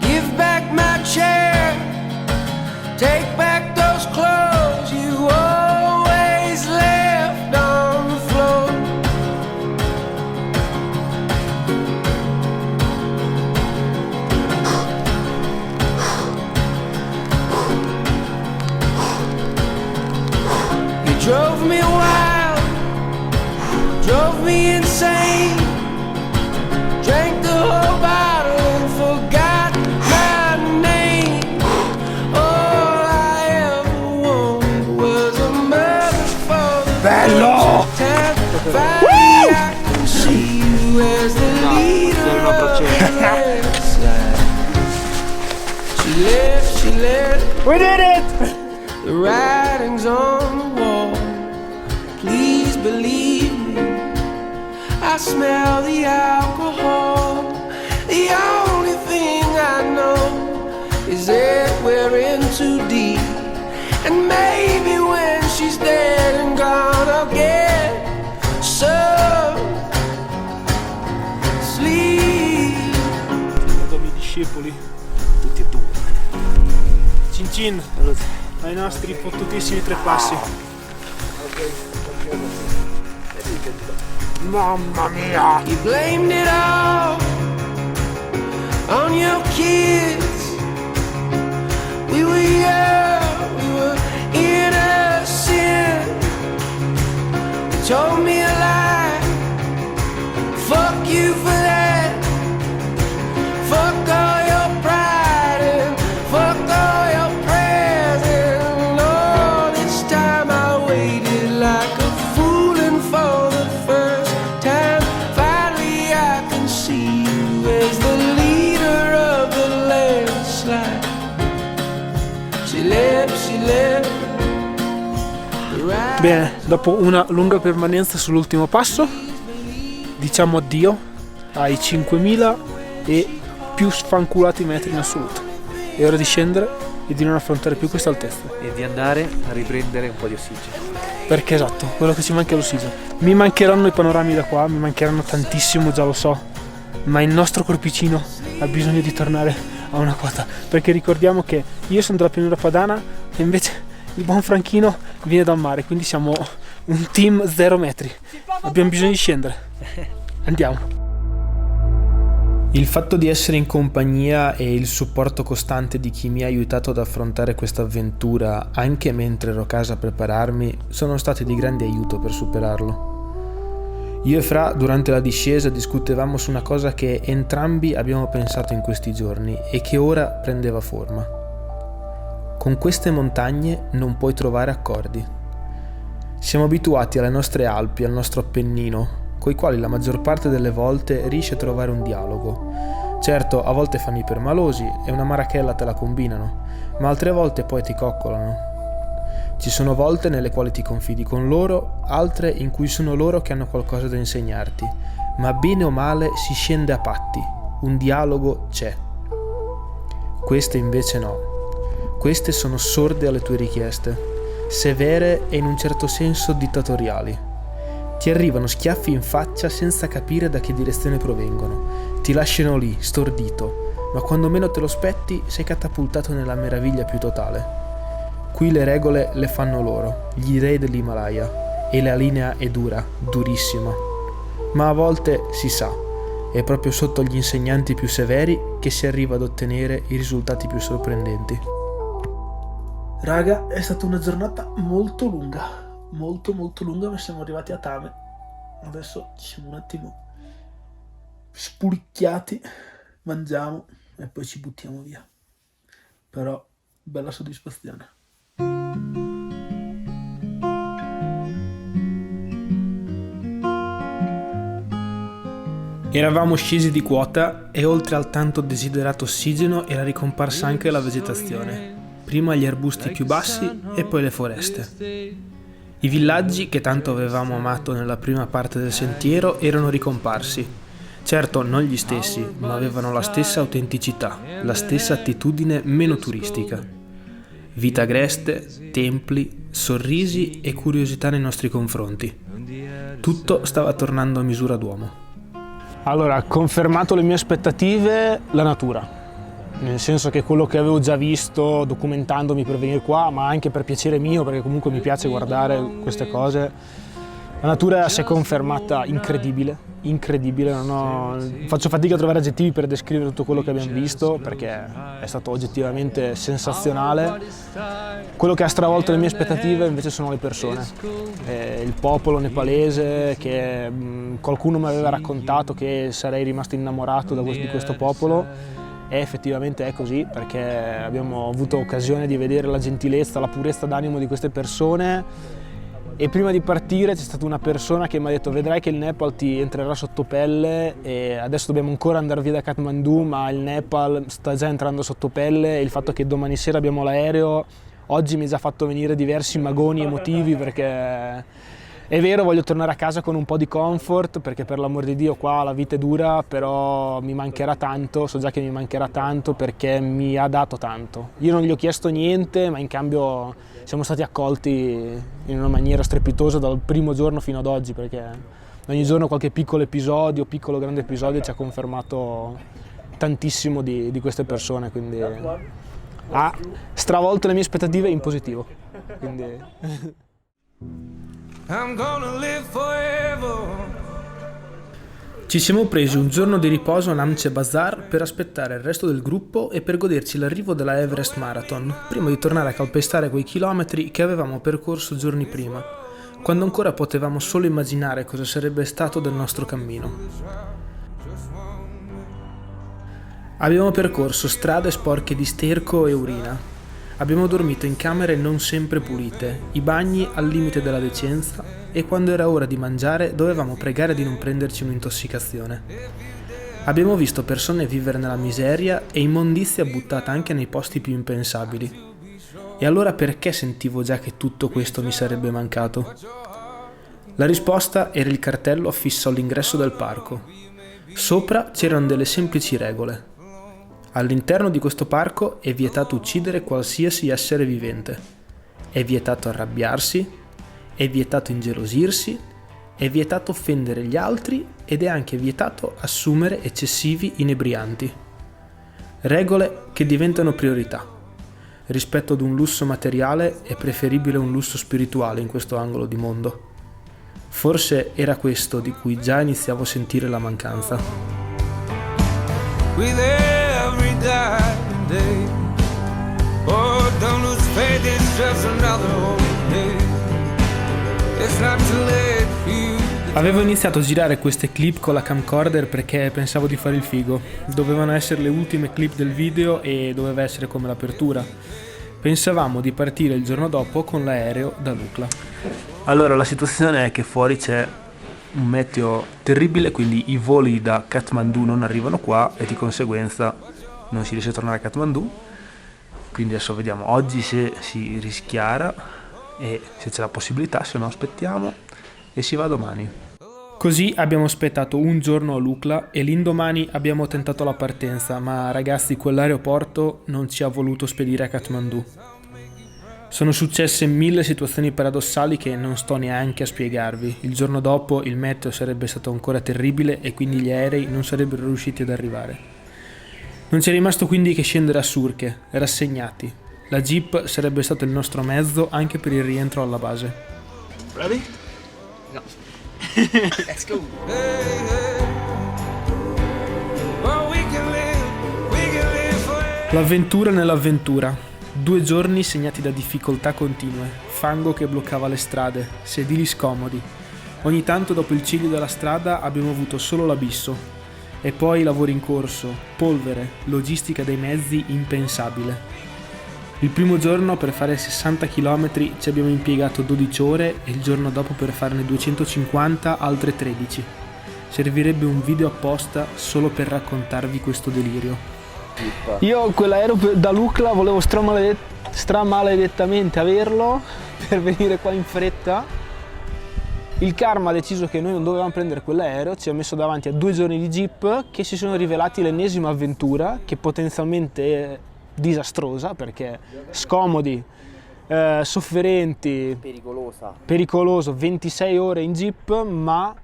Give back my chair. Take back those clothes you always left on the floor. You drove me wild, drove me insane. Drank the whole bottle and forgot my name. All I ever wanted was a mother for the Bello! time. Finally I can see you as the leader of the landslide. She left. We did it! The writing's on the wall. Please believe me, I smell the alcohol. The only thing I know is that we're in too deep. And maybe when she's dead and gone, I'll get some sleep. I miei discepoli, tutti e due. Cin cin ai nostri fottutissimi 3 passi. Mamma mia! You blamed it all on your kids. We were young, we were innocent. You told me a lie. Fuck you for that. Fuck all your pride and fuck all your prayers. And all this time I waited like a fool, and for the first time finally I can see you as the leader of the landslide. She left Bene, dopo una lunga permanenza sull'ultimo passo, diciamo addio ai 5.000 e più sfanculati metri in assoluto. È ora di scendere e di non affrontare più questa altezza. E di andare a riprendere un po' di ossigeno. Perché esatto, quello che ci manca è l'ossigeno. Mi mancheranno i panorami da qua, mi mancheranno tantissimo, già lo so, ma il nostro corpicino ha bisogno di tornare a una quota. Perché ricordiamo che io sono della pianura padana e invece il buon Franchino viene dal mare, quindi siamo un team 0 metri. Abbiamo bisogno di scendere. Andiamo. Il fatto di essere in compagnia e il supporto costante di chi mi ha aiutato ad affrontare questa avventura, anche mentre ero a casa a prepararmi, sono stati di grande aiuto per superarlo. Io e Fra, durante la discesa, discutevamo su una cosa che entrambi abbiamo pensato in questi giorni e che ora prendeva forma. Con queste montagne non puoi trovare accordi. Siamo abituati alle nostre Alpi, al nostro Appennino, coi quali la maggior parte delle volte riesci a trovare un dialogo. Certo, a volte fanno i permalosi e una marachella te la combinano, ma altre volte poi ti coccolano. Ci sono volte nelle quali ti confidi con loro, altre in cui sono loro che hanno qualcosa da insegnarti, ma bene o male si scende a patti, un dialogo c'è. Queste invece no. Queste sono sorde alle tue richieste, severe e in un certo senso dittatoriali. Ti arrivano schiaffi in faccia senza capire da che direzione provengono. Ti lasciano lì, stordito, ma quando meno te lo aspetti sei catapultato nella meraviglia più totale. Qui le regole le fanno loro, gli dei dell'Himalaya, e la linea è dura, durissima. Ma a volte si sa, è proprio sotto gli insegnanti più severi che si arriva ad ottenere i risultati più sorprendenti. Raga, è stata una giornata molto lunga, molto lunga, ma siamo arrivati a Thame. Adesso ci siamo un attimo spulicchiati, mangiamo e poi ci buttiamo via. Però bella soddisfazione. Eravamo scesi di quota e oltre al tanto desiderato ossigeno era ricomparsa anche la vegetazione. Prima gli arbusti più bassi e poi le foreste. I villaggi che tanto avevamo amato nella prima parte del sentiero erano ricomparsi. Certo, non gli stessi, ma avevano la stessa autenticità, la stessa attitudine meno turistica. Vita agreste, templi, sorrisi e curiosità nei nostri confronti. Tutto stava tornando a misura d'uomo. Allora, confermato le mie aspettative, la natura. Nel senso che quello che avevo già visto documentandomi per venire qua, ma anche per piacere mio, perché comunque mi piace guardare queste cose, la natura si è confermata incredibile, faccio fatica a trovare aggettivi per descrivere tutto quello che abbiamo visto, perché è stato oggettivamente sensazionale. Quello che ha stravolto le mie aspettative invece sono le persone, il popolo nepalese, che qualcuno mi aveva raccontato che sarei rimasto innamorato di questo popolo. E effettivamente è così, perché abbiamo avuto occasione di vedere la gentilezza, la purezza d'animo di queste persone, e prima di partire c'è stata una persona che mi ha detto: vedrai che il Nepal ti entrerà sotto pelle, e adesso dobbiamo ancora andare via da Kathmandu, ma il Nepal sta già entrando sotto pelle, e il fatto che domani sera abbiamo l'aereo oggi mi ha già fatto venire diversi magoni emotivi, perché è vero, voglio tornare a casa con un po' di comfort, perché per l'amor di Dio qua la vita è dura, però mi mancherà tanto, so già che mi mancherà tanto perché mi ha dato tanto. Io non gli ho chiesto niente, ma in cambio siamo stati accolti in una maniera strepitosa dal primo giorno fino ad oggi, perché ogni giorno qualche piccolo episodio, piccolo grande episodio ci ha confermato tantissimo di queste persone, quindi ha stravolto le mie aspettative in positivo. Quindi... I'm gonna live forever. Ci siamo presi un giorno di riposo a Namche Bazaar per aspettare il resto del gruppo e per goderci l'arrivo della Everest Marathon, prima di tornare a calpestare quei chilometri che avevamo percorso giorni prima, quando ancora potevamo solo immaginare cosa sarebbe stato del nostro cammino. Abbiamo percorso strade sporche di sterco e urina. Abbiamo dormito in camere non sempre pulite, i bagni al limite della decenza e quando era ora di mangiare dovevamo pregare di non prenderci un'intossicazione. Abbiamo visto persone vivere nella miseria e immondizia buttata anche nei posti più impensabili. E allora perché sentivo già che tutto questo mi sarebbe mancato? La risposta era il cartello affisso all'ingresso del parco. Sopra c'erano delle semplici regole. All'interno di questo parco è vietato uccidere qualsiasi essere vivente. È vietato arrabbiarsi, è vietato ingelosirsi, è vietato offendere gli altri ed è anche vietato assumere eccessivi inebrianti. Regole che diventano priorità. Rispetto ad un lusso materiale è preferibile un lusso spirituale in questo angolo di mondo. Forse era questo di cui già iniziavo a sentire la mancanza. With every dying day. Oh, don't lose faith, it's just another old day. It's not too late for you. Avevo iniziato a girare queste clip con la camcorder perché pensavo di fare il figo. Dovevano essere le ultime clip del video e doveva essere come l'apertura. Pensavamo di partire il giorno dopo con l'aereo da Lukla. Allora, la situazione è che fuori c'è un meteo terribile, quindi i voli da Kathmandu non arrivano qua e di conseguenza non si riesce a tornare a Kathmandu. Quindi adesso vediamo oggi se si rischiara e se c'è la possibilità, se no aspettiamo e si va domani. Così abbiamo aspettato un giorno a Lukla e l'indomani abbiamo tentato la partenza, ma ragazzi, quell'aeroporto non ci ha voluto spedire a Kathmandu. Sono successe 1000 situazioni paradossali che non sto neanche a spiegarvi. Il giorno dopo il meteo sarebbe stato ancora terribile e quindi gli aerei non sarebbero riusciti ad arrivare. Non c'è rimasto quindi che scendere a Surche, rassegnati. La Jeep sarebbe stato il nostro mezzo anche per il rientro alla base. Ready? No. Let's go. Well, we can live forever. L'avventura nell'avventura. 2 giorni segnati da difficoltà continue, fango che bloccava le strade, sedili scomodi. Ogni tanto dopo il ciglio della strada abbiamo avuto solo l'abisso. E poi lavori in corso, polvere, logistica dei mezzi impensabile. Il primo giorno per fare 60 km ci abbiamo impiegato 12 ore e il giorno dopo per farne 250 altre 13. Servirebbe un video apposta solo per raccontarvi questo delirio. Io quell'aereo da Lukla volevo stramaledettamente averlo per venire qua in fretta. Il karma ha deciso che noi non dovevamo prendere quell'aereo, ci ha messo davanti a 2 giorni di jeep che si sono rivelati l'ennesima avventura, che potenzialmente è disastrosa perché scomodi, sofferenti, pericoloso, 26 ore in jeep, ma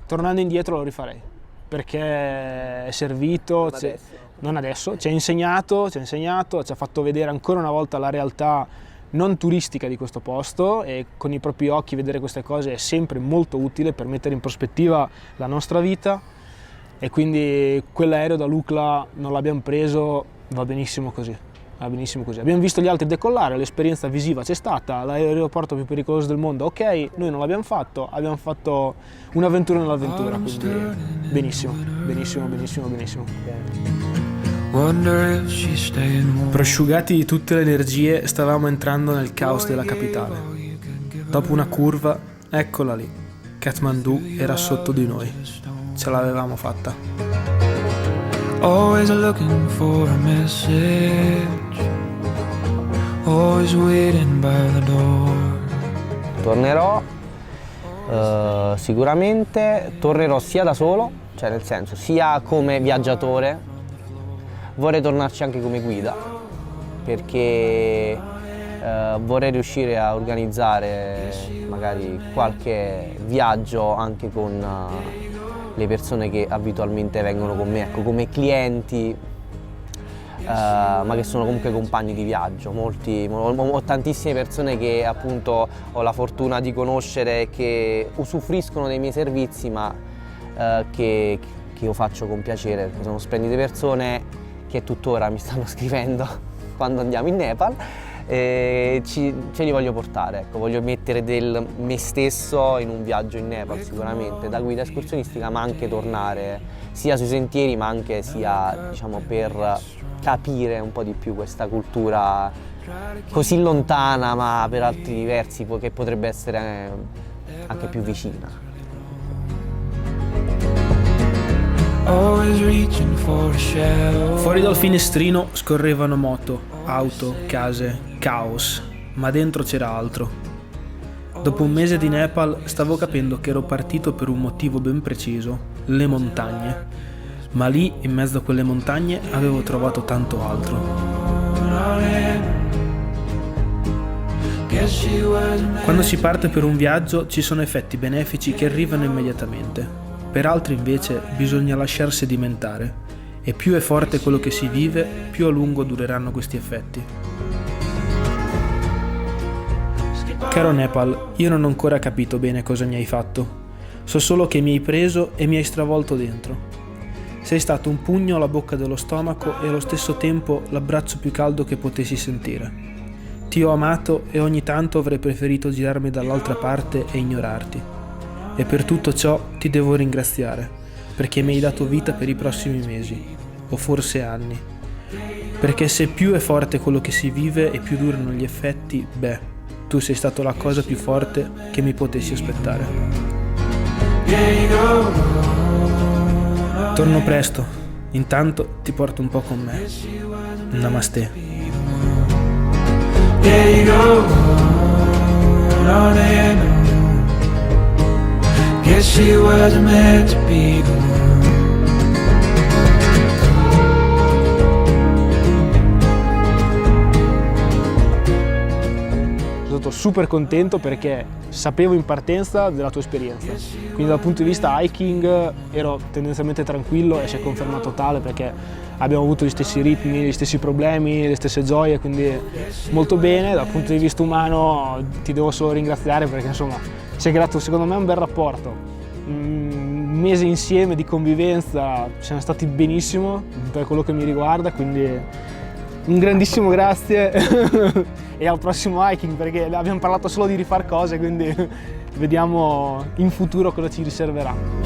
tornando indietro lo rifarei perché è servito. Non adesso, ci ha insegnato, ci ha fatto vedere ancora una volta la realtà non turistica di questo posto e con i propri occhi vedere queste cose è sempre molto utile per mettere in prospettiva la nostra vita e quindi quell'aereo da Lukla non l'abbiamo preso, va benissimo così. Abbiamo visto gli altri decollare, l'esperienza visiva c'è stata, l'aeroporto più pericoloso del mondo, ok, noi non l'abbiamo fatto, abbiamo fatto un'avventura nell'avventura, quindi benissimo. Prosciugati di tutte le energie, stavamo entrando nel caos della capitale. Dopo una curva, eccola lì, Kathmandu era sotto di noi, ce l'avevamo fatta. Always looking for a message. Always waiting by the door. Tornerò, sicuramente tornerò sia da solo, cioè nel senso sia come viaggiatore, vorrei tornarci anche come guida perché vorrei riuscire a organizzare magari qualche viaggio anche con le persone che abitualmente vengono con me, ecco, come clienti, ma che sono comunque compagni di viaggio. Ho tantissime persone che appunto ho la fortuna di conoscere, che usufruiscono dei miei servizi, ma che io faccio con piacere, perché sono splendide persone che tuttora mi stanno scrivendo quando andiamo in Nepal. Ce li voglio portare, ecco, voglio mettere del me stesso in un viaggio in Nepal sicuramente, da guida escursionistica, ma anche tornare sia sui sentieri, ma anche sia, diciamo, per capire un po' di più questa cultura così lontana, ma per altri versi che potrebbe essere anche più vicina. Fuori dal finestrino scorrevano moto, auto, case, caos, ma dentro c'era altro. Dopo un mese di Nepal stavo capendo che ero partito per un motivo ben preciso, le montagne, ma lì in mezzo a quelle montagne avevo trovato tanto altro. Quando si parte per un viaggio ci sono effetti benefici che arrivano immediatamente. Per altri invece bisogna lasciar sedimentare, e più è forte quello che si vive, più a lungo dureranno questi effetti. Caro Nepal, io non ho ancora capito bene cosa mi hai fatto. So solo che mi hai preso e mi hai stravolto dentro. Sei stato un pugno alla bocca dello stomaco e allo stesso tempo l'abbraccio più caldo che potessi sentire. Ti ho amato e ogni tanto avrei preferito girarmi dall'altra parte e ignorarti. E per tutto ciò ti devo ringraziare, perché mi hai dato vita per i prossimi mesi, o forse anni. Perché se più è forte quello che si vive e più durano gli effetti, beh, tu sei stato la cosa più forte che mi potessi aspettare. Torno presto, intanto ti porto un po' con me. Namaste. Guess she wasn't meant to be the one. Sono stato super contento perché sapevo in partenza della tua esperienza, quindi dal punto di vista hiking ero tendenzialmente tranquillo e si è confermato tale, perché abbiamo avuto gli stessi ritmi, gli stessi problemi, le stesse gioie, quindi molto bene. Dal punto di vista umano ti devo solo ringraziare, perché insomma ci è creato secondo me un bel rapporto, un mese insieme di convivenza, siamo stati benissimo per quello che mi riguarda, quindi un grandissimo grazie e al prossimo hiking, perché abbiamo parlato solo di rifare cose, quindi vediamo in futuro cosa ci riserverà.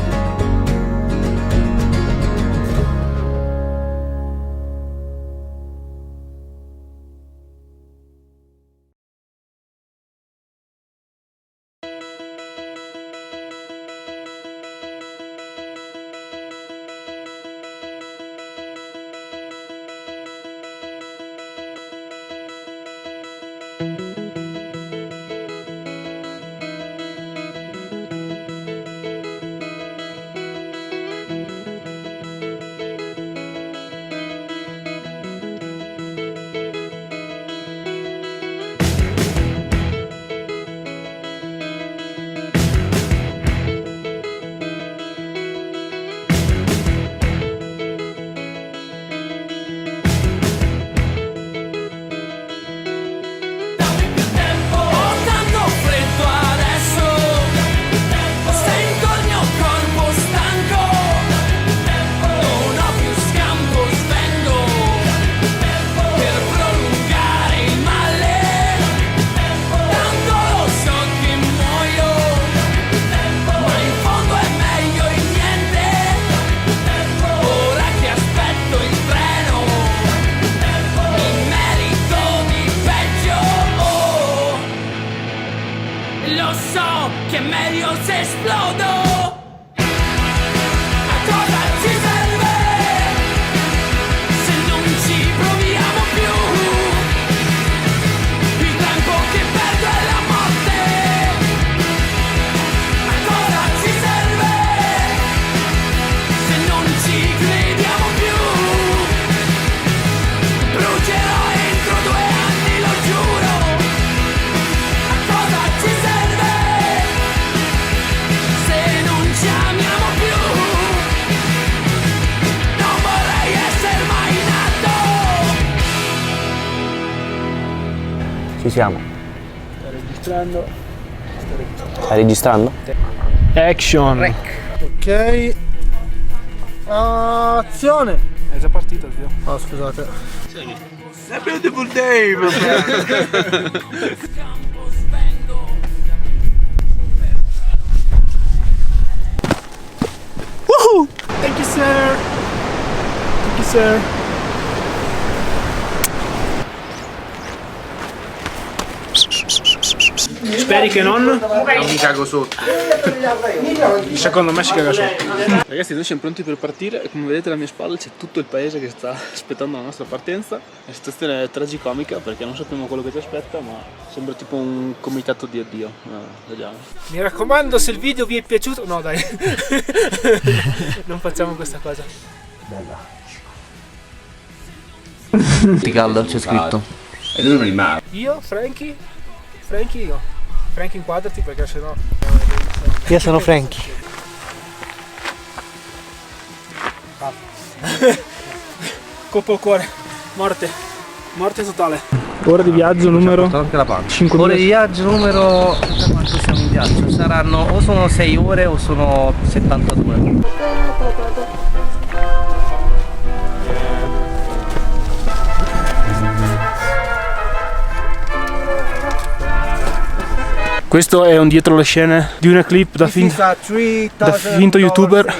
Ci siamo. Sto registrando. Stai registrando? Action. Ok. Azione. È già partito, zio. Oh, scusate. A beautiful day, my friend. Woohoo! Thank you, sir. Thank you, sir. Speri che non mi cago sotto. Secondo me si caga sotto. Ragazzi, noi siamo pronti per partire e come vedete alle mie spalle c'è tutto il paese che sta aspettando la nostra partenza. La situazione è tragicomica perché non sappiamo quello che ci aspetta, ma sembra tipo un comitato di addio. Vediamo. Mi raccomando, se il video vi è piaciuto... No dai, non facciamo questa cosa. Caldo, c'è scritto. Io, Frankie, io. Frankie inquadrati perché sennò... Io sono Frankie. Colpo al cuore, morte totale. Ora di viaggio numero 5.000. Ore di viaggio numero... Quanto siamo in viaggio? Saranno o sono 6 ore o sono 72. Questo è un dietro le scene di una clip da finto youtuber.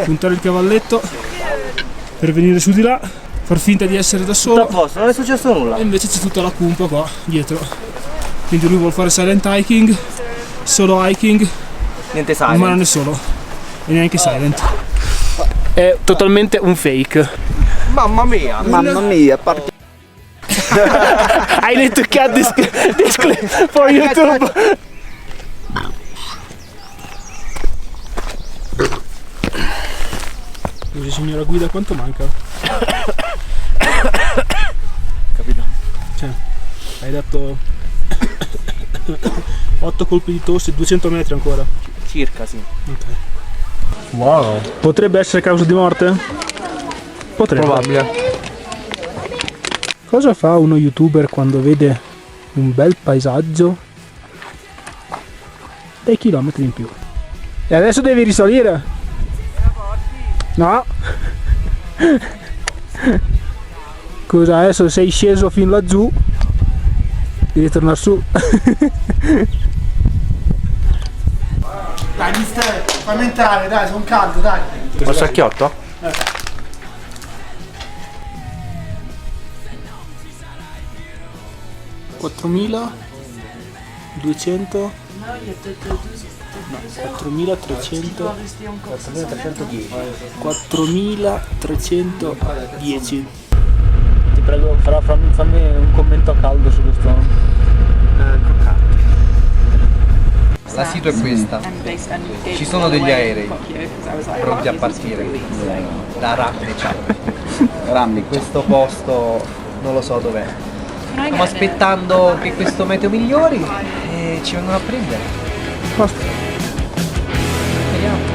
Puntare il cavalletto per venire su di là, far finta di essere da solo. Tutto a posto, non è successo nulla. E invece c'è tutta la cumpa qua dietro. Quindi lui vuole fare silent hiking, solo hiking, Niente ma silent. non è solo. E neanche silent. È totalmente un fake. Mamma mia. Mamma mia, parte. I need to cut this clip for YouTube. Scusi signora guida, quanto manca? Capito? Cioè, hai dato 8 colpi di tosse, 200 metri ancora. Circa, sì. Ok. Wow. Potrebbe essere causa di morte? Potrebbe. Probabile. Cosa fa uno youtuber quando vede un bel paesaggio e chilometri in più? E adesso devi risalire? No? Scusa, adesso sei sceso fin laggiù, devi tornare su. Dai, mister, fammi entrare, dai, sono caldo, dai. Un sacchiotto? 4.200 no, 4.310 ti prego fammi un commento a caldo su questo La situ è questa. Ci sono degli aerei pronti a partire da Ramley. Questo posto non lo so dov'è. Stiamo aspettando che questo meteo migliori e ci vengono a prendere. Speriamo.